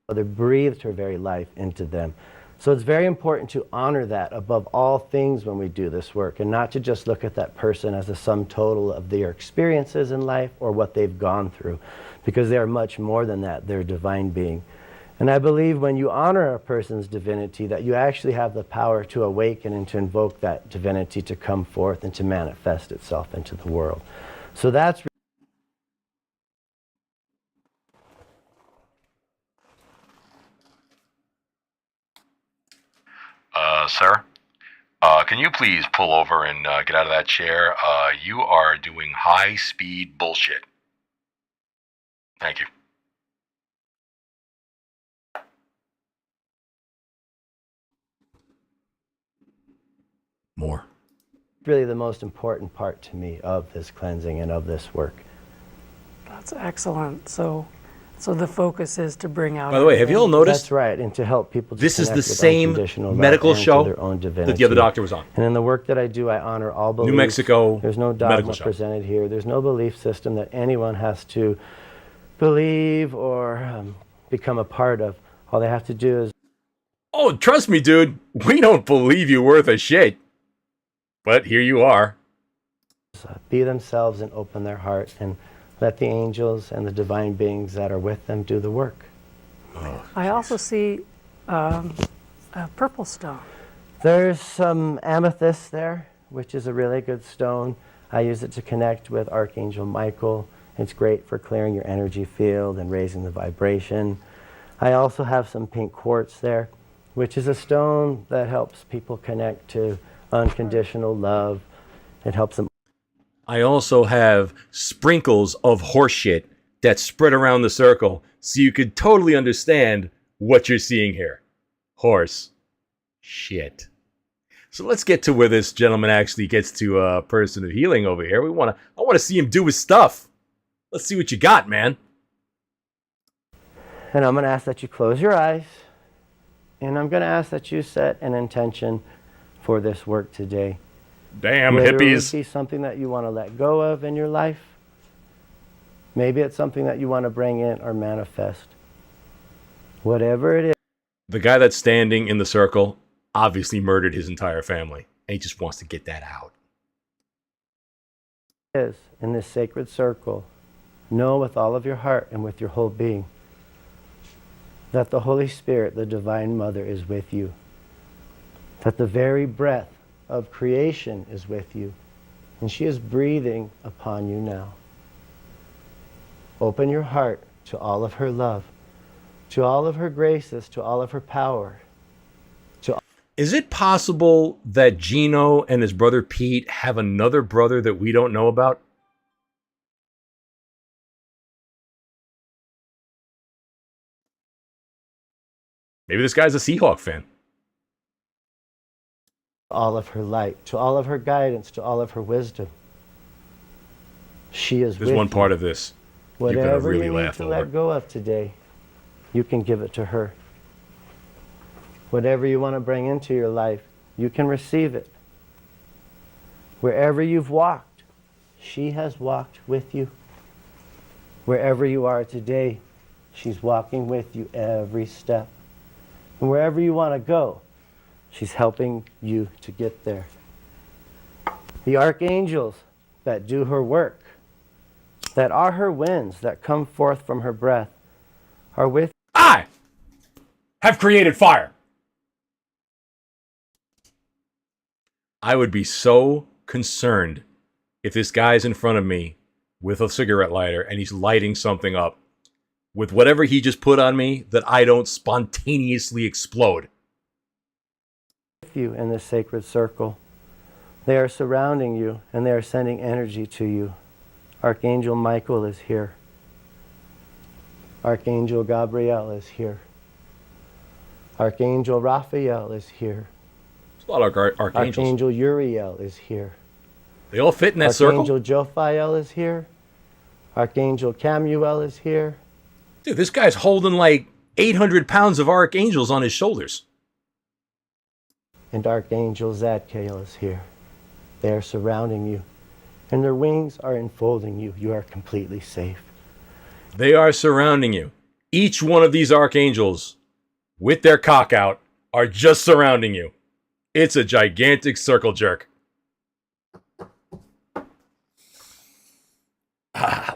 Mother breathed her very life into them. So it's very important to honor that above all things when we do this work, and not to just look at that person as a sum total of their experiences in life or what they've gone through, because they are much more than that. They're a divine being. And I believe when you honor a person's divinity, that you actually have the power to awaken and to invoke that divinity to come forth and to manifest itself into the world. So that's Sir, can you please pull over and get out of that chair? You are doing high-speed bullshit. Thank you. More. really the most important part to me of this cleansing and of this work. That's excellent. So the focus is to bring out. By the way, have you all noticed? That's right, and to help people. To This is connect the with same unconditional love medical and to show their own that divinity. the other doctor was on. And in the work that I do, I honor all beliefs. New Mexico There's no medical dogma show. presented here. There's no belief system that anyone has to believe or become a part of. All they have to do is. Oh, trust me, dude. We don't believe you worth a shit. But here you are. Be themselves and open their heart and let the angels and the divine beings that are with them do the work. Oh, I also see a purple stone. There's some amethyst there, which is a really good stone. I use it to connect with Archangel Michael. It's great for clearing your energy field and raising the vibration. I also have some pink quartz there, which is a stone that helps people connect to unconditional love. It helps them. I also have sprinkles of horse shit that spread around the circle so you could totally understand what you're seeing here. Horse shit. So let's get to where this gentleman actually gets to a person of healing over here. I want to see him do his stuff. Let's see what you got, man. And I'm going to ask that you close your eyes. And I'm going to ask that you set an intention for this work today. Damn Whether it would hippies. be something that you want to let go of in your life. Maybe it's something that you want to bring in or manifest. Whatever it The guy that's standing in the circle obviously murdered his entire family, and he just wants to get that out. is in this sacred circle, know with all of your heart and with your whole being that the Holy Spirit, the Divine Mother, is with you. That the very breath of creation is with you. And she is breathing upon you now. Open your heart to all of her love, to all of her graces, to all of her power. Is it possible that Gino and his brother Pete have another brother that we don't know about? Maybe this guy's a Seahawk fan. All of her light, to all of her guidance, to all of her wisdom. She is There's with one you. part of this you're going to Whatever really you need laugh to over. let go of today, you can give it to her. Whatever you want to bring into your life, you can receive it. Wherever you've walked, she has walked with you. Wherever you are today, she's walking with you every step. And wherever you want to go, she's helping you to get there. The archangels that do her work, that are her winds that come forth from her breath, are with I have created fire. I would be so concerned if this guy's in front of me with a cigarette lighter and he's lighting something up with whatever he just put on me that I don't spontaneously explode. you in this sacred circle. They are surrounding you and they are sending energy to you. Archangel Michael is here. Archangel Gabriel is here. Archangel Raphael is here. There's a lot of archangels. Archangel Uriel is here. They all fit in that Archangel circle? Jophiel is here. Archangel Camuel is here. Dude, this guy's holding like 800 pounds of archangels on his shoulders. And Archangel Zadkiel is here. They are surrounding you. And their wings are enfolding you. You are completely safe. They are surrounding you. Each one of these archangels, with their cock out, are just surrounding you. It's a gigantic circle jerk.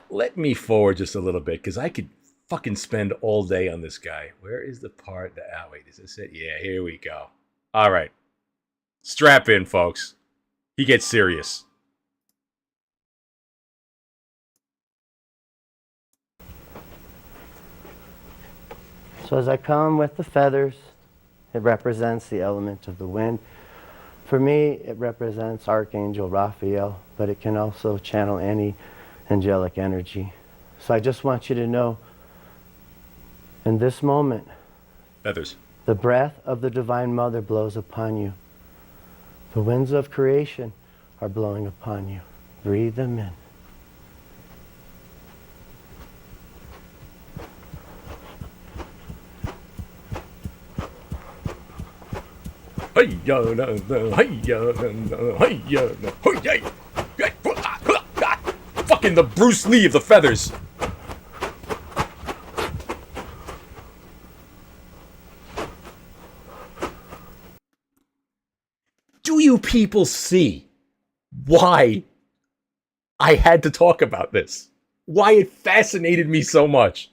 Let me forward just a little bit, because I could fucking spend all day on this guy. Where is the part that... Oh, wait, is this it? Yeah, here we go. All right. Strap in, folks. He gets serious. So as I come with the feathers, it represents the element of the wind. For me, it represents Archangel Raphael, but it can also channel any angelic energy. So I just want you to know, in this moment, Feathers. the breath of the Divine Mother blows upon you. The winds of creation are blowing upon you. Breathe them in. Fucking the Bruce Lee of the feathers. Do you people see why I had to talk about this? Why it fascinated me so much?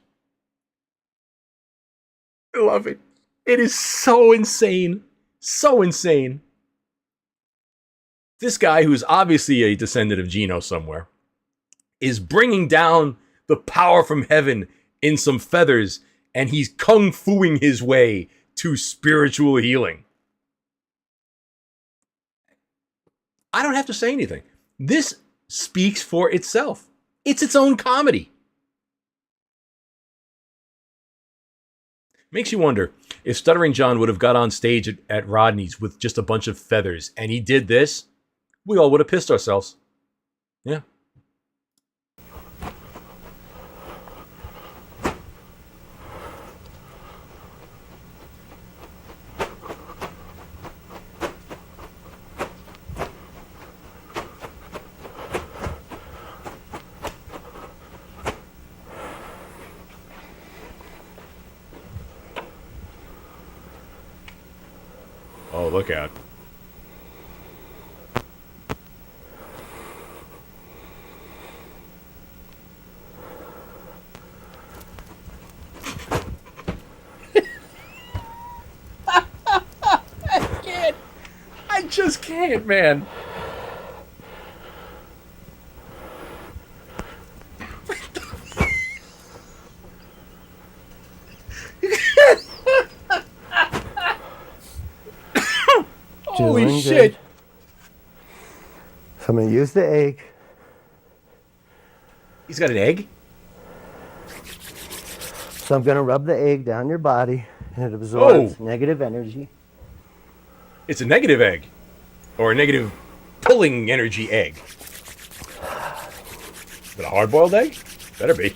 I love it. It is so insane. So insane. This guy, who's obviously a descendant of Gino somewhere, is bringing down the power from heaven in some feathers, and he's kung fuing his way to spiritual healing. I don't have to say anything. This speaks for itself. It's its own comedy. Makes you wonder if Stuttering John would have got on stage at Rodney's with just a bunch of feathers and he did this, we all would have pissed ourselves. Yeah. look at. I just can't, man. Holy Doing shit. good. So I'm going to use the egg. He's got an egg? So I'm going to rub the egg down your body, and it absorbs Oh. negative energy. It's a negative egg. Or a negative pulling energy egg. Is it a hard-boiled egg? Better be.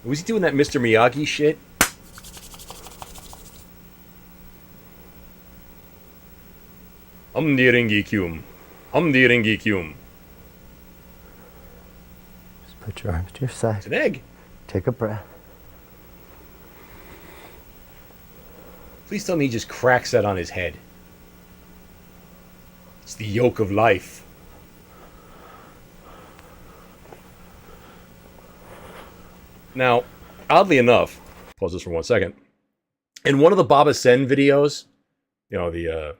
Was he doing that Mr. Miyagi shit? Ringi Kyum. Ringi Kyum. Just put your arms to your side. It's an egg. Take a breath. Please tell me he just cracks that on his head. It's the yoke of life. Now, oddly enough, pause this for 1 second. In one of the Baba Sen videos, you know, the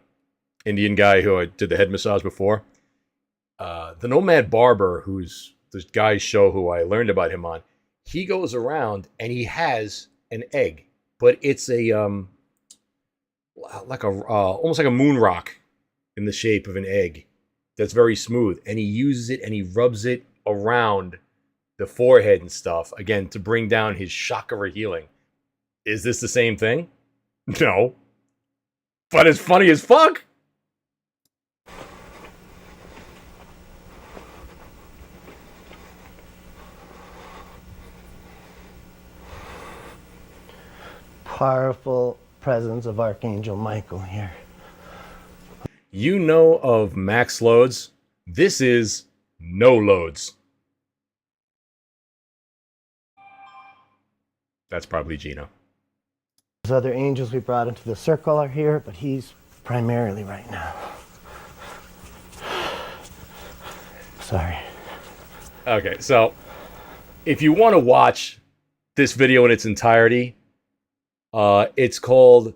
Indian guy who I did the head massage before, the Nomad Barber, who's this guy's show who I learned about him on, he goes around and he has an egg, but it's a like a almost like a moon rock in the shape of an egg that's very smooth, and he uses it and he rubs it around the forehead and stuff, again, to bring down his chakra healing. Is this the same thing? No. But it's funny as fuck. Powerful presence of Archangel Michael here. You know of max loads. This is no loads. That's probably Gino. Those other angels we brought into the circle are here, but he's primarily right now. Sorry. Okay, so if you want to watch this video in its entirety, it's called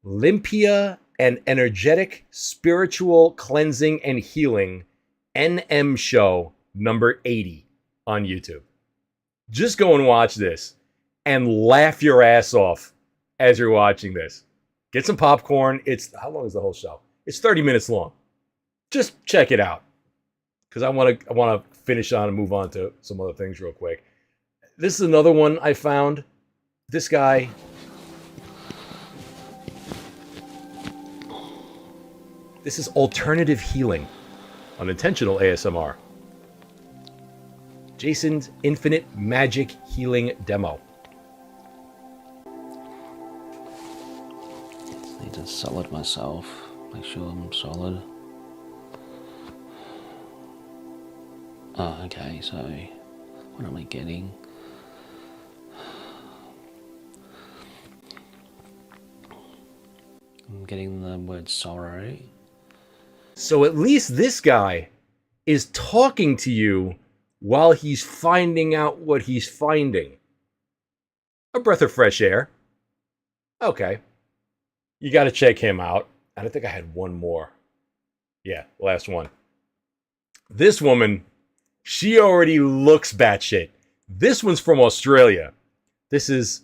Limpia and Energetic Spiritual Cleansing and Healing NM Show number 80 on YouTube. Just go and watch this and laugh your ass off as you're watching this. Get some popcorn. How long is the whole show? It's 30 minutes long. Just check it out, because I want to finish on and move on to some other things real quick. This is another one I found. This guy. This is alternative healing, unintentional ASMR. Jason's Infinite Magic Healing Demo. Need to solid myself, make sure I'm solid. Oh, okay, so what am I getting? I'm getting the word sorrow. So at least this guy is talking to you while he's finding out what he's finding. A breath of fresh air. Okay. You got to check him out. And I think I had one more. Yeah, last one. This woman, she already looks batshit. This one's from Australia. This is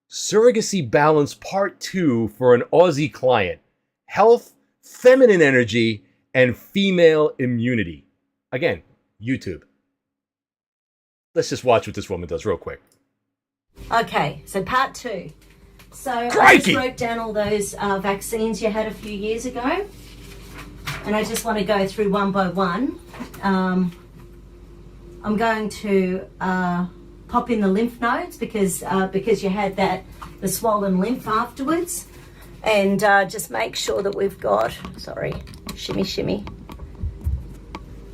Surrogacy Balance Part 2 for an Aussie client. Health, feminine energy, and female immunity. Again, YouTube. Let's just watch what this woman does real quick. Okay, so part 2. So I Crikey! just wrote down all those vaccines you had a few years ago, and I just want to go through one by one. I'm going to pop in the lymph nodes because you had the swollen lymph afterwards, and just make sure that we've got, shimmy.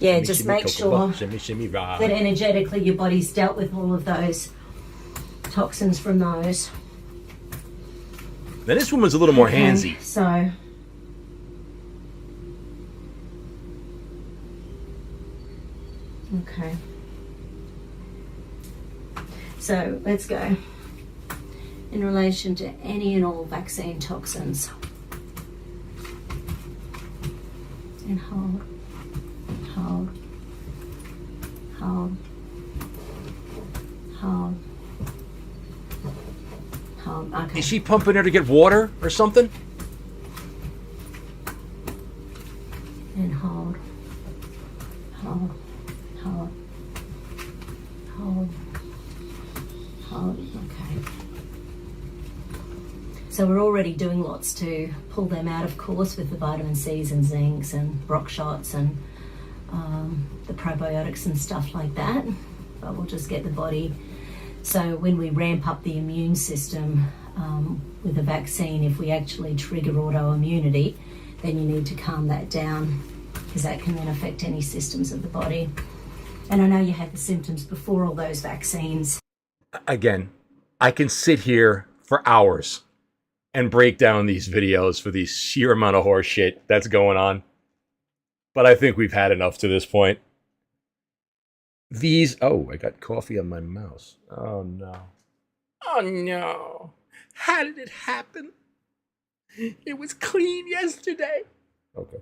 Yeah, Shimmy, just shimmy, make cocoa, sure shimmy, shimmy, rah. that energetically your body's dealt with all of those toxins from those. Now this woman's a little more Okay, handsy. So, okay. So let's go. In relation to any and all vaccine toxins. And hold, hold, hold, hold, hold. Okay. Is she pumping her to get water or something? And hold, hold, hold, hold, hold. Okay. So we're already doing lots to pull them out, of course, with the vitamin C's and zincs and rock shots and the probiotics and stuff like that. But we'll just get the body. So when we ramp up the immune system with a vaccine, if we actually trigger autoimmunity, then you need to calm that down, because that can then affect any systems of the body. And I know you had the symptoms before all those vaccines. Again, I can sit here for hours and break down these videos for the sheer amount of horse shit that's going on. But I think we've had enough to this point. Oh, I got coffee on my mouse. Oh no. Oh no. How did it happen? It was clean yesterday. Okay.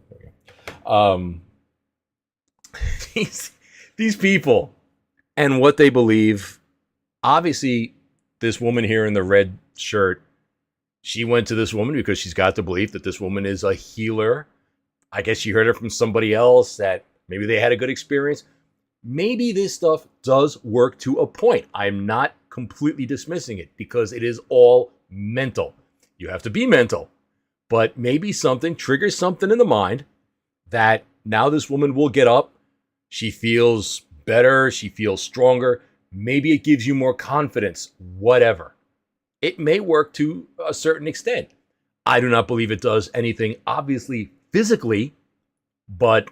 These people and what they believe. Obviously, this woman here in the red shirt, she went to this woman because she's got the belief that this woman is a healer. I guess she heard it from somebody else that maybe they had a good experience. Maybe this stuff does work to a point. I'm not completely dismissing it because it is all mental. You have to be mental. But maybe something triggers something in the mind that now this woman will get up. She feels better. She feels stronger. Maybe it gives you more confidence, whatever. It may work to a certain extent. I do not believe it does anything, obviously, physically, but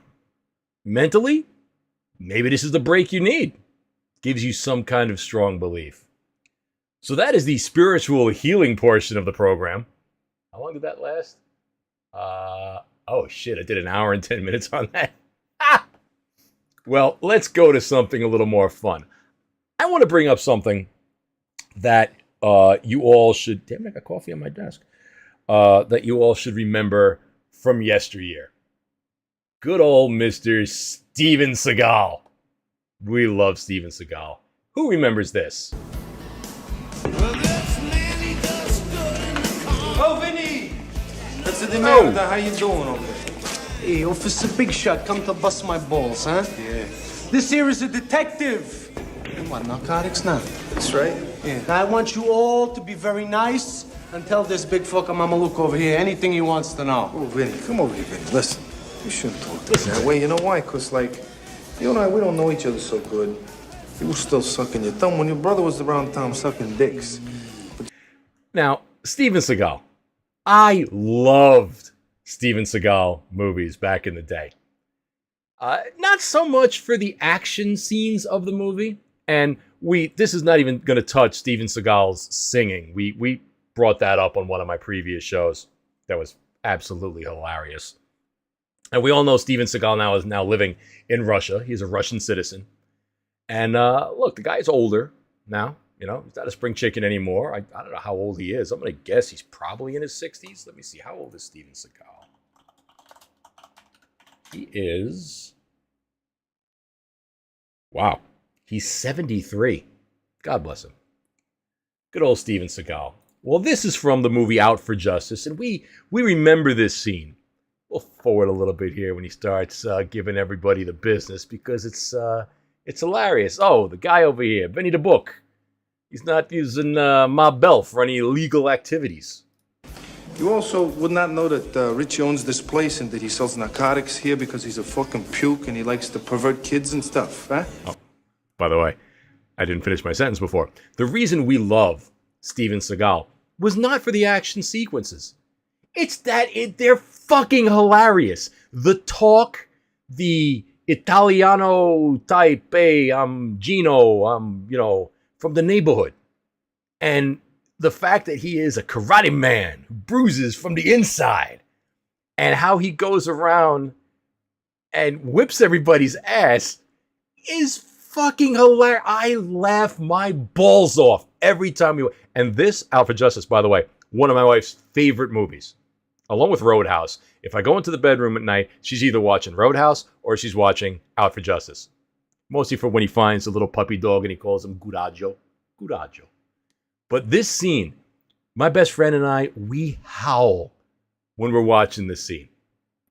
mentally, maybe this is the break you need. Gives you some kind of strong belief. So that is the spiritual healing portion of the program. How long did that last? Oh shit, I did an hour and 10 minutes on that. Well, let's go to something a little more fun. I want to bring up something that you all should... Damn, I got coffee on my desk. That you all should remember from yesteryear. Good old Mr. Steven Seagal. We love Steven Seagal. Who remembers this? Oh, Vinny! That's the demand. How you doing over there? Hey, Officer Big Shot, come to bust my balls, huh? Yeah. This here is a detective. What, narcotics now? That's right. Yeah. Now, I want you all to be very nice and tell this big fucker Mamaluk over here anything he wants to know. Oh, Vinny, come over here, Vinny. Listen, you shouldn't talk that way. You know why? Because, like, you and I, we don't know each other so good. You were still sucking your thumb when your brother was around town sucking dicks. Now, Steven Seagal. I loved Steven Seagal movies back in the day. Not so much for the action scenes of the movie. And this is not even going to touch Steven Seagal's singing. We brought that up on one of my previous shows. That was absolutely hilarious. And we all know Steven Seagal is now living in Russia. He's a Russian citizen. And look, the guy's older now. You know, he's not a spring chicken anymore. I don't know how old he is. I'm going to guess he's probably in his 60s. Let me see. How old is Steven Seagal? He is... Wow. He's 73. God bless him. Good old Steven Seagal. Well, this is from the movie Out for Justice, and we remember this scene. We'll forward a little bit here when he starts giving everybody the business because it's hilarious. Oh, the guy over here, Benny the Book. He's not using Ma Bell for any illegal activities. You also would not know that Richie owns this place and that he sells narcotics here because he's a fucking puke and he likes to pervert kids and stuff, huh? Oh, by the way, I didn't finish my sentence before. The reason we love Steven Seagal was not for the action sequences. It's that they're fucking hilarious. The talk, the Italiano type, hey, I'm Gino, I'm, from the neighborhood. And the fact that he is a karate man who bruises from the inside and how he goes around and whips everybody's ass is fucking hilarious. I laugh my balls off every time you. And this, Out for Justice, by the way, one of my wife's favorite movies, along with Roadhouse. If I go into the bedroom at night, she's either watching Roadhouse or she's watching Out for Justice. Mostly for when he finds a little puppy dog and he calls him Gurajo. Gurajo. But this scene, my best friend and I, we howl when we're watching this scene.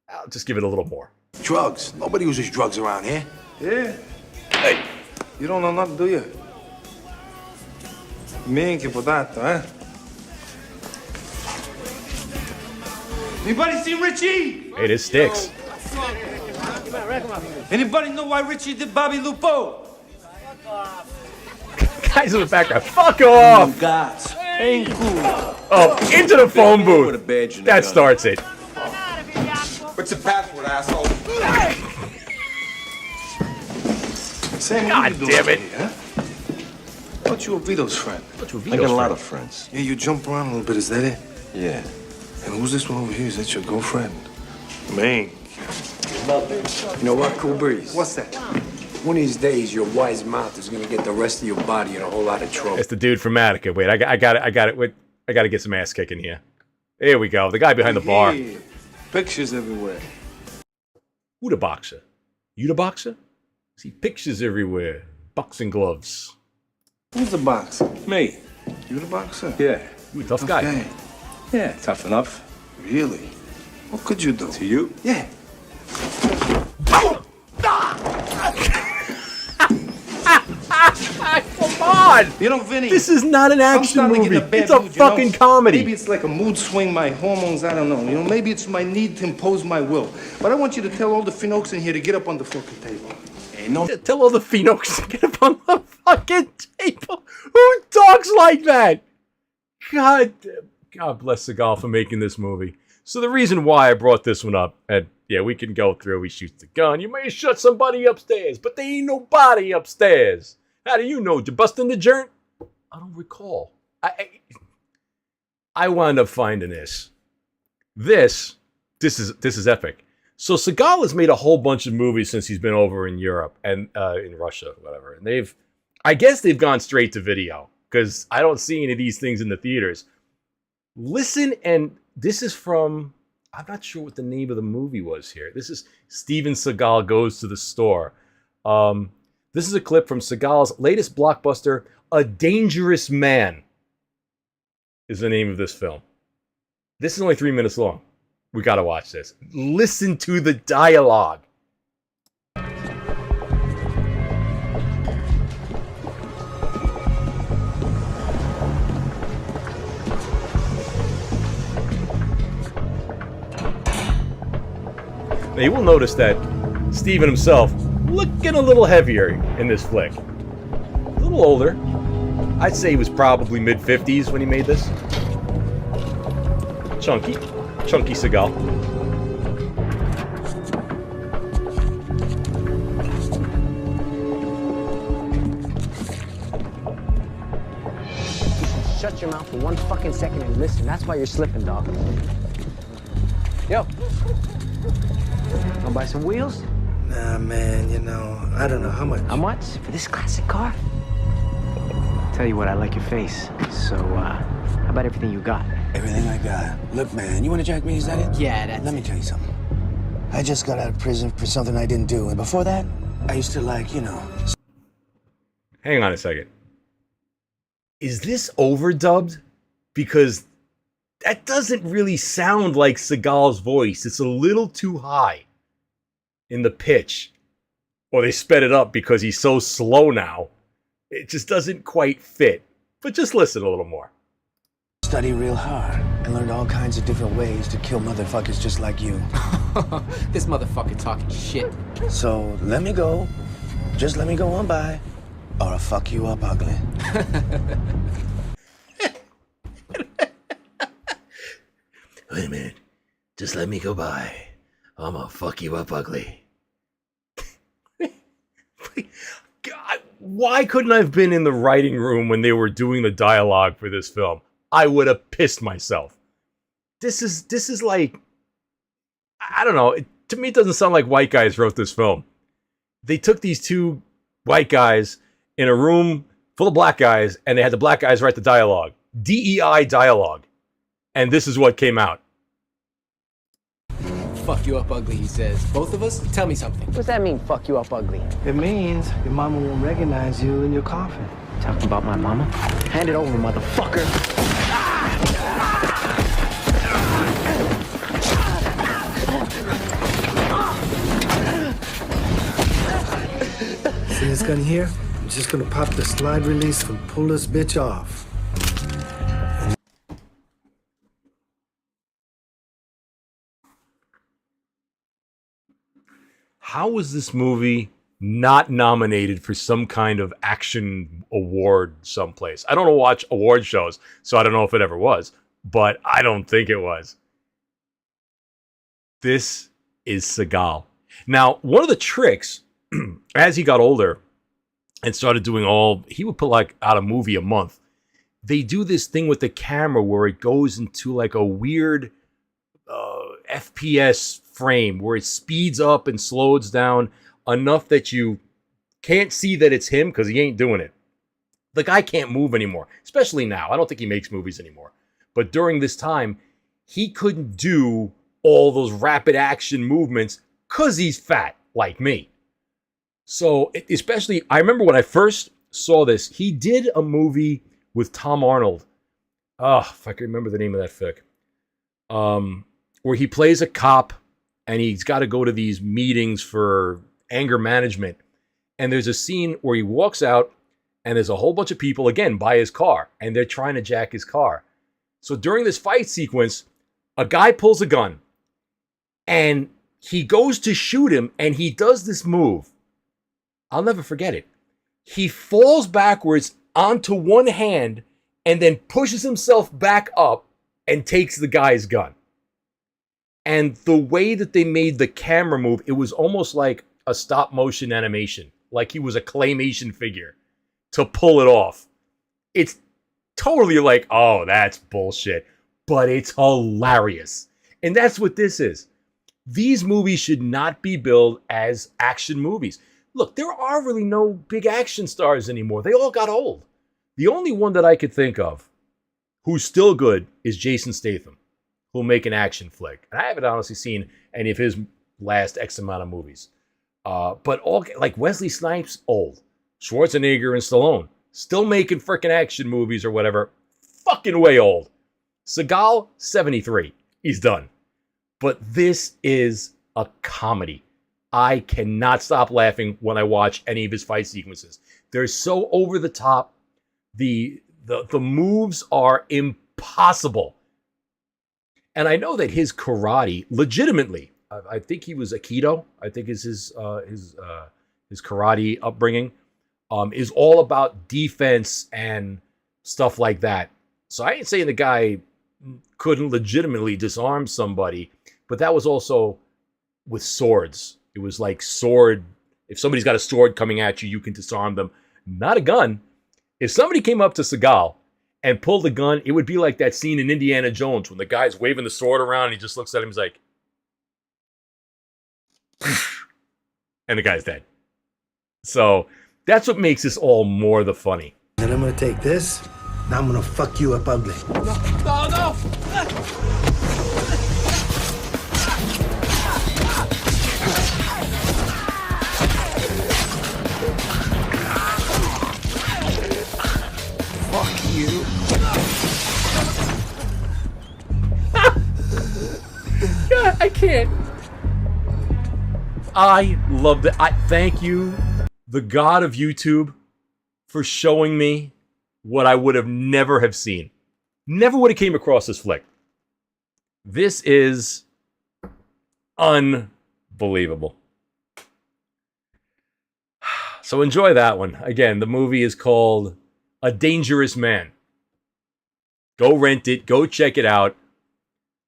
I'll just give it a little more. Drugs. Nobody uses drugs around here. Yeah. Hey, you don't know nothing, do you? Minchia for that, huh? Anybody see Richie? Hey, this sticks. Anybody know why Richie did Bobby Lupo? Guys in the background, fuck off! Gods. Ain't cool. Oh, into the phone booth. That starts it. What's the password, asshole? Sam, God damn it. Huh? Thought you were Vito's friend. I got a lot of friends. Yeah, you jump around a little bit, is that it? Yeah. And who's this one over here? Is that your girlfriend? Man. You know what, Cool Breeze? What's that? One of these days, your wise mouth is gonna get the rest of your body in a whole lot of trouble. It's the dude from Attica. Wait, I got it. Wait, I got to get some ass kicking here. Here we go. The guy behind the bar. Yeah. Pictures everywhere. Who the boxer? You the boxer? See pictures everywhere. Boxing gloves. Who's the boxer? Me. You the boxer? Yeah. You a tough guy. Yeah, tough enough. Really? What could you do? To you? Yeah. Come on! You know, Vinny. This is not an I'm action starting to movie. get in a bad It's a mood, you fucking know? comedy. Maybe it's like a mood swing, my hormones, I don't know. You know, maybe it's my need to impose my will. But I want you to tell all the Finokes in here to get up on the fucking table. Ain't no. Tell all the Phoenix to get up on the fucking table. Who talks like that? God bless Seagal for making this movie. So the reason why I brought this one up, and yeah, we can go through. He shoots the gun. You may shot somebody upstairs, but there ain't nobody upstairs. How do you know? Did you bust in the joint? I don't recall. I wound up finding this. This is epic. So Seagal has made a whole bunch of movies since he's been over in Europe and in Russia, whatever. And I guess they've gone straight to video because I don't see any of these things in the theaters. Listen, and this is from, I'm not sure what the name of the movie was here. This is Steven Seagal Goes to the Store. This is a clip from Seagal's latest blockbuster, A Dangerous Man is the name of this film. This is only 3 minutes long. We gotta watch this. Listen to the dialogue. Now you will notice that Steven himself looking a little heavier in this flick. A little older. I'd say he was probably mid-50s when he made this. Chunky Seagal. Shut your mouth for 1 fucking second and listen. That's why you're slipping, dog. Yo. Wanna buy some wheels? Nah, man, you know, I don't know how much. How much? For this classic car? Tell you what, I like your face. So, how about everything you got? Everything I got. Look, man, you want to jack me? Is that it? Yeah, that's Let me tell you something. I just got out of prison for something I didn't do. And before that, I used to Hang on a second. Is this overdubbed? Because that doesn't really sound like Seagal's voice. It's a little too high in the pitch. Or they sped it up because he's so slow now. It just doesn't quite fit. But just listen a little more. Study real hard and learned all kinds of different ways to kill motherfuckers just like you. This motherfucker talking shit. So let me go. Just let me go on by, or I'll fuck you up ugly. Wait a minute. Just let me go by. I'm gonna fuck you up ugly. God, why couldn't I have been in the writing room when they were doing the dialogue for this film? I would have pissed myself. This is like, I don't know. To me, it doesn't sound like white guys wrote this film. They took these two white guys in a room full of black guys, and they had the black guys write the dialogue. DEI dialogue. And this is what came out. Fuck you up ugly, he says. Both of us? Tell me something. What does that mean, fuck you up ugly? It means your mama won't recognize you in your coffin. Talking about my mama? Hand it over, motherfucker. See this gun here? I'm just gonna pop the slide release and pull this bitch off. How was this movie not nominated for some kind of action award someplace? I don't watch award shows, so I don't know if it ever was, but I don't think it was. This is Seagal. Now, one of the tricks, as he got older and started doing he would put like out a movie a month. They do this thing with the camera where it goes into like a weird FPS frame where it speeds up and slows down enough that you can't see that it's him because he ain't doing it. The guy can't move anymore, especially now. I don't think he makes movies anymore. But during this time, he couldn't do all those rapid action movements because he's fat like me. So, especially, I remember when I first saw this, he did a movie with Tom Arnold. Oh, if I can remember the name of that fic. Where he plays a cop and he's got to go to these meetings for anger management. And there's a scene where he walks out and there's a whole bunch of people, again, by his car, and they're trying to jack his car. So during this fight sequence, a guy pulls a gun and he goes to shoot him and he does this move. I'll never forget it. He falls backwards onto one hand and then pushes himself back up and takes the guy's gun. And the way that they made the camera move, it was almost like a stop motion animation, like he was a claymation figure to pull it off. It's totally like, oh, that's bullshit, but it's hilarious. And that's what this is. These movies should not be billed as action movies. Look, there are really no big action stars anymore. They all got old. The only one that I could think of who's still good is Jason Statham, who'll make an action flick. And I haven't honestly seen any of his last X amount of movies. But all like Wesley Snipes, old. Schwarzenegger and Stallone, still making freaking action movies or whatever. Fucking way old. Seagal, 73. He's done. But this is a comedy. I cannot stop laughing when I watch any of his fight sequences. They're so over the top. The moves are impossible. And I know that his karate, legitimately, I think he was Aikido. I think is his karate upbringing, is all about defense and stuff like that. So I ain't saying the guy couldn't legitimately disarm somebody, but that was also with swords. It was like sword. If somebody's got a sword coming at you, you can disarm them. Not a gun. If somebody came up to Seagal and pulled a gun, it would be like that scene in Indiana Jones when the guy's waving the sword around and he just looks at him, he's like, and the guy's dead. So that's what makes this all more the funny. And I'm gonna take this, now I'm gonna fuck you up ugly. No! Fuck you. God, I can't. I loved it. I thank you, the God of YouTube, for showing me what I would have never have seen. Never would have came across this flick. This is unbelievable. So enjoy that one. Again, the movie is called A Dangerous Man. Go rent it. Go check it out.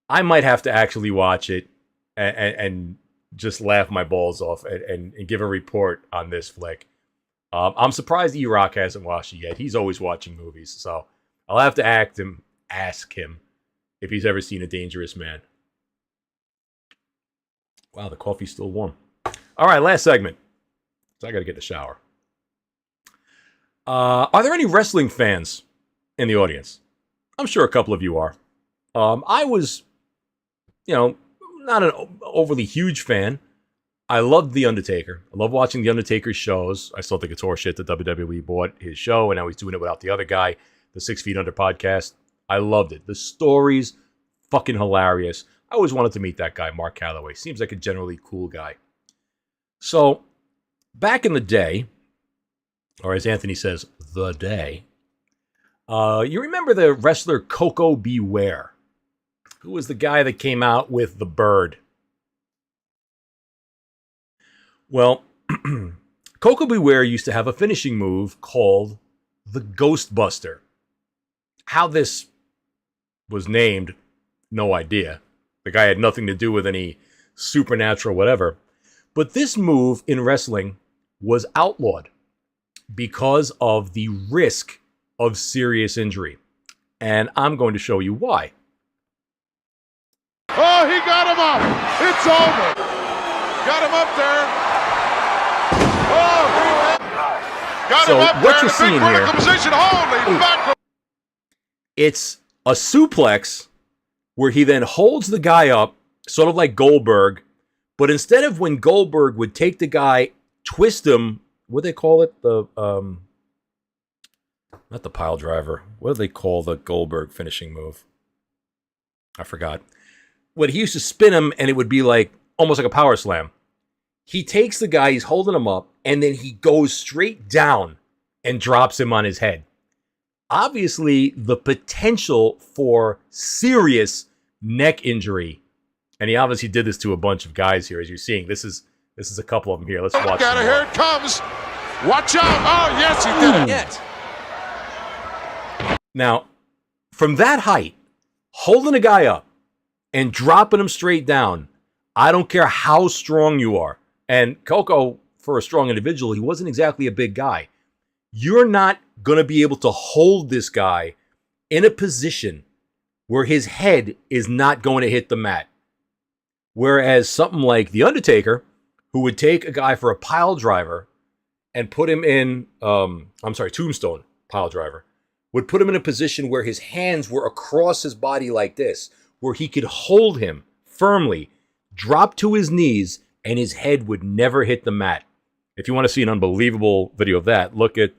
I might have to actually watch it and just laugh my balls off and give a report on this flick. I'm surprised E-Rock hasn't watched it yet. He's always watching movies. So I'll have to ask him ask him if he's ever seen a dangerous man. Wow, the coffee's still warm. All right, last segment. So I got to get in the shower. Are there any wrestling fans in the audience? I'm sure a couple of you are. I was, not an overly huge fan. I loved The Undertaker. I love watching The Undertaker's shows. I still think it's horseshit that WWE bought his show, and now he's doing it without the other guy, the 6 Feet Under podcast. I loved it. The story's fucking hilarious. I always wanted to meet that guy, Mark Calloway. Seems like a generally cool guy. So, back in the day, or as Anthony says, the day, you remember the wrestler Coco Beware, who was the guy that came out with the bird. Well, Coco Beware used to have a finishing move called the Ghostbuster. How this was named, no idea. The guy had nothing to do with any supernatural whatever. But this move in wrestling was outlawed because of the risk of serious injury. And I'm going to show you why. Oh, he got him up. It's over. Got him up there. Oh, got him up there. What you're seeing here, position. Holy mackerel. It's a suplex where he then holds the guy up, sort of like Goldberg, but instead of when Goldberg would take the guy, twist him, what do they call it? Not the pile driver. What do they call the Goldberg finishing move? I forgot. When he used to spin him and it would be like, almost like a power slam. He takes the guy, he's holding him up, and then he goes straight down and drops him on his head. Obviously, the potential for serious neck injury. And he obviously did this to a bunch of guys here, as you're seeing. This is a couple of them here. Let's watch. Got it. Here it comes. Watch out. Oh, yes, he did it. Now, from that height, holding a guy up and dropping him straight down, I don't care how strong you are. And Coco, for a strong individual, he wasn't exactly a big guy. You're not going to be able to hold this guy in a position where his head is not going to hit the mat. Whereas something like The Undertaker, who would take a guy for a pile driver and put him in, tombstone pile driver, would put him in a position where his hands were across his body like this, where he could hold him firmly, drop to his knees, and his head would never hit the mat. If you want to see an unbelievable video of that, look at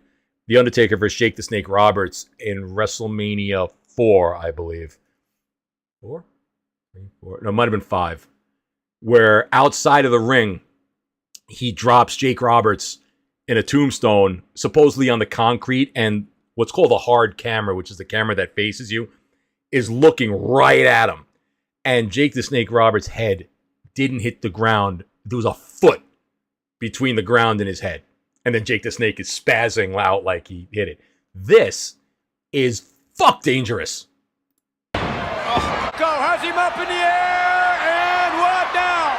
The Undertaker versus Jake the Snake Roberts in WrestleMania 4, I believe. 4? 3, 4? No, it might have been 5. Where outside of the ring, he drops Jake Roberts in a tombstone, supposedly on the concrete, and what's called a hard camera, which is the camera that faces you, is looking right at him. And Jake the Snake Roberts' head didn't hit the ground. There was a foot between the ground and his head. And then Jake the Snake is spazzing out like he hit it. This is fuck dangerous. Go, has him up in the air, and what now?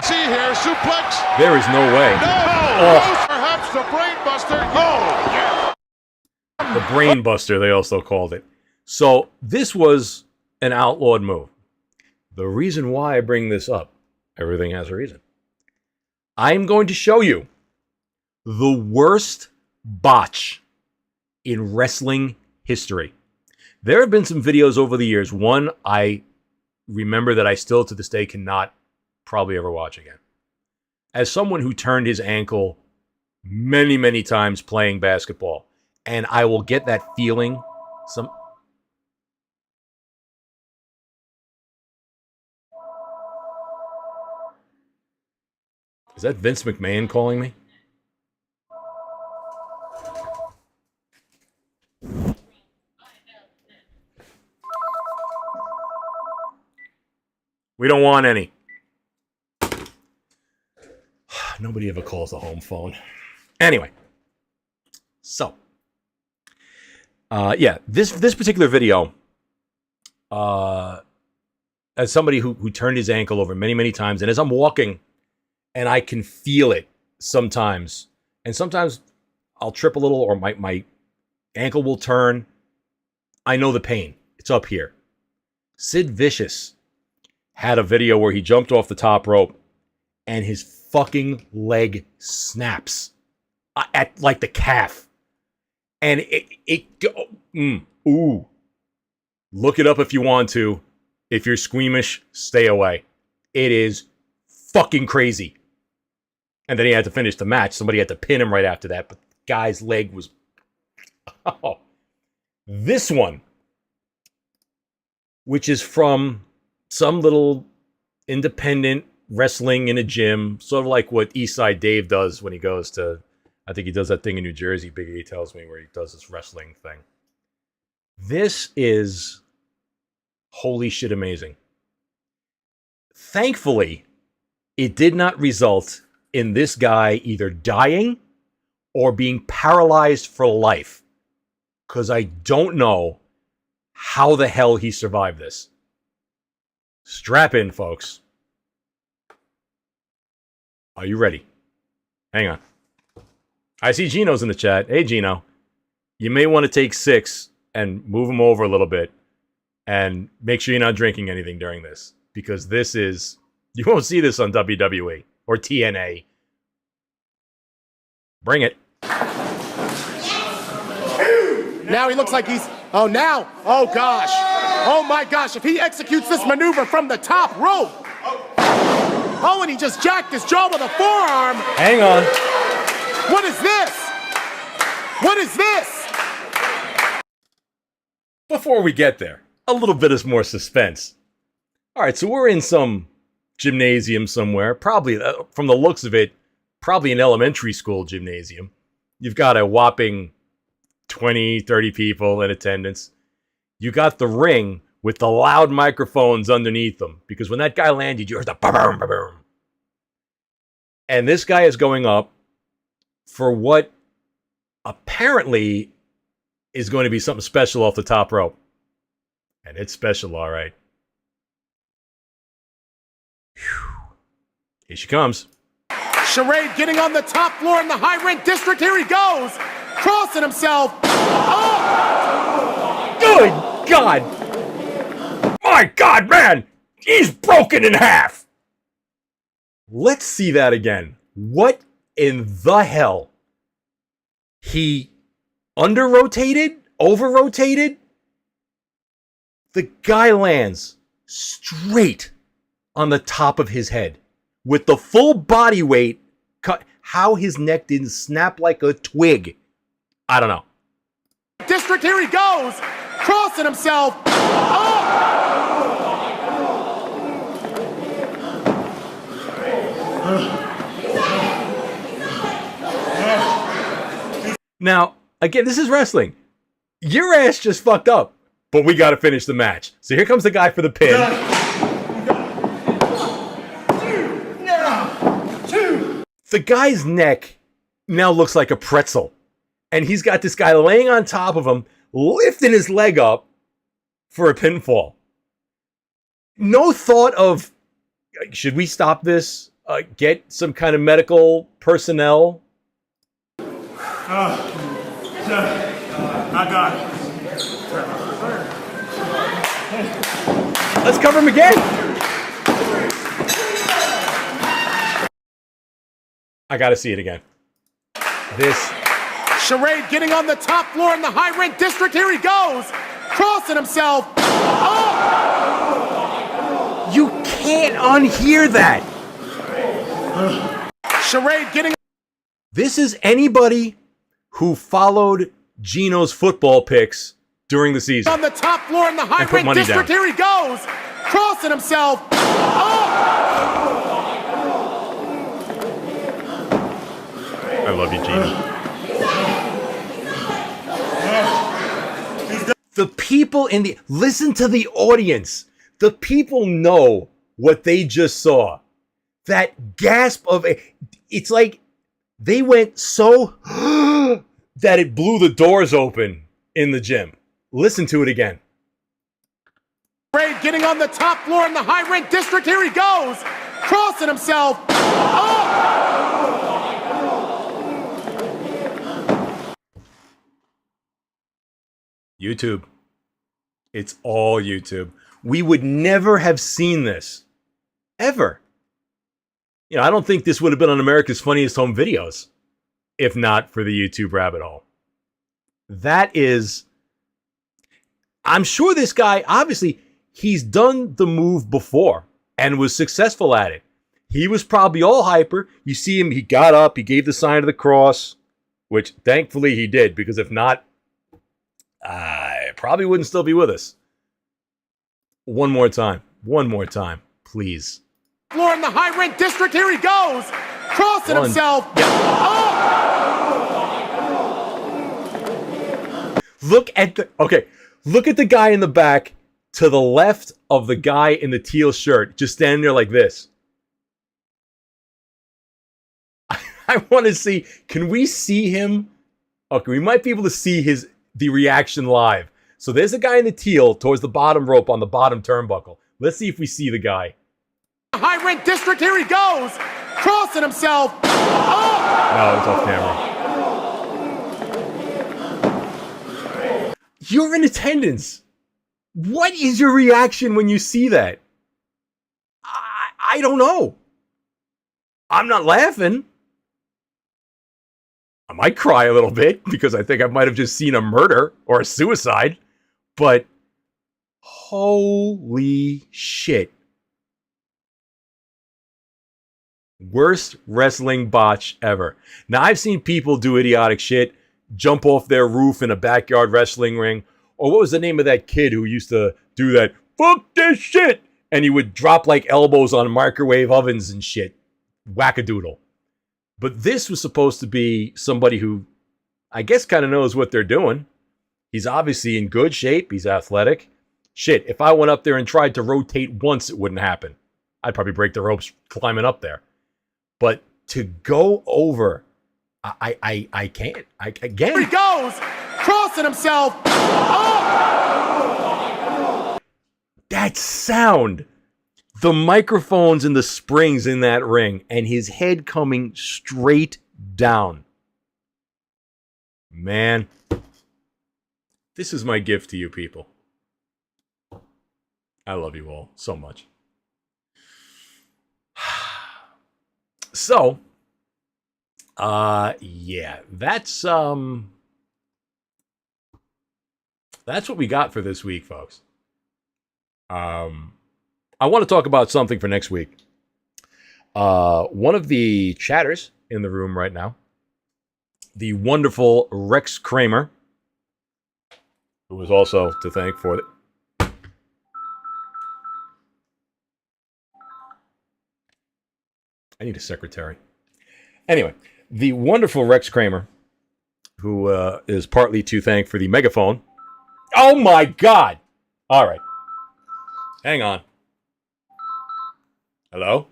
See here, suplex. There is no way. No, perhaps the brain buster. Oh, yeah. The brain buster, they also called it. So this was an outlawed move. The reason why I bring this up, everything has a reason. I'm going to show you the worst botch in wrestling history. There have been some videos over the years. One I remember that I still to this day cannot probably ever watch again. As someone who turned his ankle many, many times playing basketball, and I will get that feeling. Is that Vince McMahon calling me? We don't want any. Nobody ever calls the home phone. Anyway. So. This particular video, as somebody who turned his ankle over many, many times, and as I'm walking, and I can feel it sometimes, and sometimes I'll trip a little, or my ankle will turn, I know the pain. It's up here. Sid Vicious had a video where he jumped off the top rope and his fucking leg snaps at like the calf. And ooh. Look it up if you want to. If you're squeamish, stay away. It is fucking crazy. And then he had to finish the match. Somebody had to pin him right after that. But the guy's leg was... Oh. This one, which is from some little independent wrestling in a gym, sort of like what Eastside Dave does when he goes to... I think he does that thing in New Jersey, Big E tells me, where he does this wrestling thing. This is holy shit amazing. Thankfully, it did not result in this guy either dying or being paralyzed for life. Because I don't know how the hell he survived this. Strap in, folks. Are you ready? Hang on. I see Gino's in the chat. Hey, Gino. You may want to take 6 and move him over a little bit. And make sure you're not drinking anything during this. Because this is... You won't see this on WWE or TNA. Bring it. Now he looks like he's... Oh, now. Oh, gosh. Oh, my gosh. If he executes this maneuver from the top rope. Oh, and he just jacked his jaw with a forearm. Hang on. What is this? What is this? Before we get there, a little bit of more suspense. All right, so we're in some gymnasium somewhere. Probably, from the looks of it, probably an elementary school gymnasium. You've got a whopping 20, 30 people in attendance. You got the ring with the loud microphones underneath them. Because when that guy landed, you heard the ba-boom, ba-boom. And this guy is going up for what apparently is going to be something special off the top rope. And it's special, all right. Whew. Here she comes. Charade getting on the top floor in the high rent district. Here he goes. Crossing himself. Oh! Good God! My God, man! He's broken in half! Let's see that again. What in the hell? He under-rotated? Over-rotated? The guy lands straight on the top of his head with the full body weight cut. How his neck didn't snap like a twig, I don't know. District, here he goes. Crossing himself. Oh! Now, again, this is wrestling. Your ass just fucked up, but we got to finish the match. So here comes the guy for the pin. The guy's neck now looks like a pretzel. And he's got this guy laying on top of him, lifting his leg up for a pinfall. No thought of, should we stop this? Get some kind of medical personnel? I got it. Let's cover him again. I gotta see it again. This. Charade getting on the top floor in the high rent district. Here he goes. Crossing himself. Oh! You can't unhear that. Charade getting... This is anybody who followed Gino's football picks during the season. On the top floor in the high rent district. Down. Here he goes. Crossing himself. Oh! I love you, Gino. The people in the... Listen to the audience. The people know what they just saw. That gasp of... It's like they went so... that it blew the doors open in the gym. Listen to it again. Charade getting on the top floor in the high rent district. Here he goes. Crossing himself. Oh! YouTube. It's all YouTube. We would never have seen this. Ever. You know, I don't think this would have been on America's Funniest Home Videos if not for the YouTube rabbit hole. That is... I'm sure this guy, obviously, he's done the move before and was successful at it. He was probably all hyper. You see him, he got up, he gave the sign of the cross, which thankfully he did, because if not, I probably wouldn't still be with us. One more time, please. Floor in the high rent district, here he goes! Crossing himself! Oh! Look at the guy in the back to the left of the guy in the teal shirt, just standing there like this. I want to see, can we see him? Okay, we might be able to see the reaction live. So there's a guy in the teal towards the bottom rope on the bottom turnbuckle. Let's see if we see the guy. High rent district, here he goes! Crossing himself! Oh! No, it's off camera. You're in attendance. What is your reaction when you see that? I don't know. I'm not laughing. I might cry a little bit because I think I might have just seen a murder or a suicide. But holy shit. Worst wrestling botch ever. Now, I've seen people do idiotic shit, jump off their roof in a backyard wrestling ring. Or what was the name of that kid who used to do that? Fuck this shit! And he would drop like elbows on microwave ovens and shit. Wackadoodle. But this was supposed to be somebody who, I guess, kind of knows what they're doing. He's obviously in good shape. He's athletic. Shit, if I went up there and tried to rotate once, it wouldn't happen. I'd probably break the ropes climbing up there. But to go over, I can't. Again. Here he goes! Crossing himself! Oh! That sound. The microphones and the springs in that ring, and his head coming straight down. Man, this is my gift to you people. I love you all so much. So, yeah, that's what we got for this week, folks. I want to talk about something for next week. One of the chatters in the room right now, the wonderful Rex Kramer, who was also to thank for it. I need a secretary. Anyway, the wonderful Rex Kramer, who is partly to thank for the megaphone. Oh my God! All right. Hang on. Hello?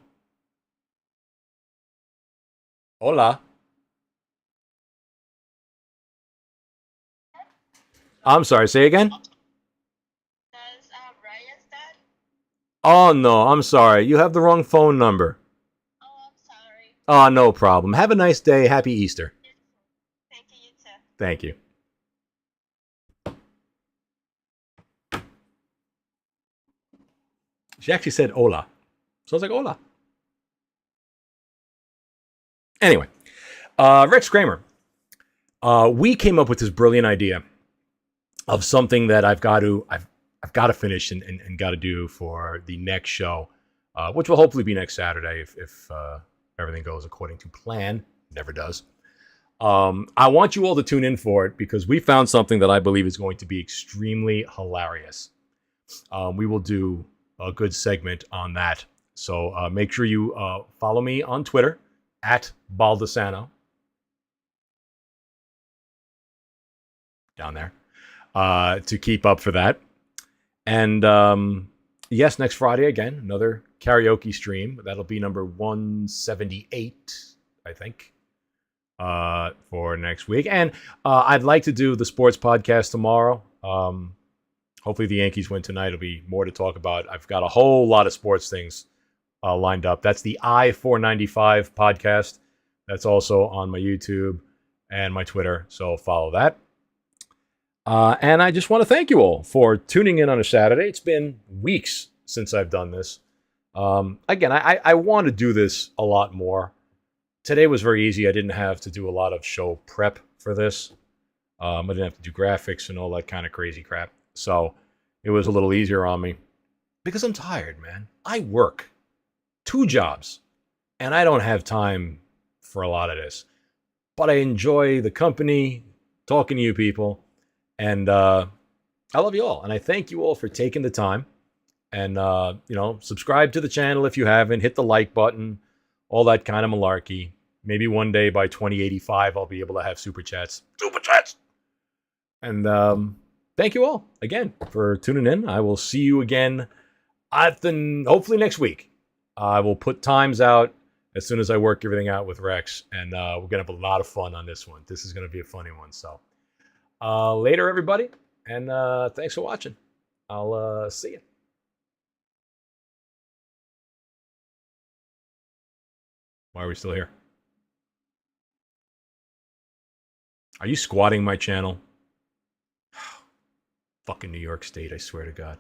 Hola. I'm sorry, say again? Oh, no, I'm sorry. You have the wrong phone number. Oh, no problem. Have a nice day. Happy Easter. Thank you, you too. Thank you. She actually said hola. So I was like, hola. Anyway, Rex Kramer. We came up with this brilliant idea of something that I've got to finish and got to do for the next show, which will hopefully be next Saturday if everything goes according to plan. Never does. I want you all to tune in for it because we found something that I believe is going to be extremely hilarious. We will do a good segment on that. So make sure you follow me on Twitter at Baldessano. Down there. To keep up for that. And yes, next Friday again, another karaoke stream. That'll be number 178, I think, for next week. And I'd like to do the sports podcast tomorrow. Hopefully the Yankees win tonight. It'll be more to talk about. I've got a whole lot of sports things lined up. That's the I-495 podcast. That's also on my YouTube and my Twitter. So follow that. And I just want to thank you all for tuning in on a Saturday. It's been weeks since I've done this. Again, I want to do this a lot more. Today was very easy. I didn't have to do a lot of show prep for this. I didn't have to do graphics and all that kind of crazy crap. So it was a little easier on me because I'm tired, man. I work 2 jobs and I don't have time for a lot of this. But I enjoy the company, talking to you people, and I love you all. And I thank you all for taking the time. And, subscribe to the channel if you haven't. Hit the like button, all that kind of malarkey. Maybe one day by 2085, I'll be able to have super chats. Super chats! And thank you all again for tuning in. I will see you again hopefully next week. I will put times out as soon as I work everything out with Rex. And we're going to have a lot of fun on this one. This is going to be a funny one. So later, everybody. And thanks for watching. I'll see you. Why are we still here? Are you squatting my channel? Fucking New York State, I swear to God.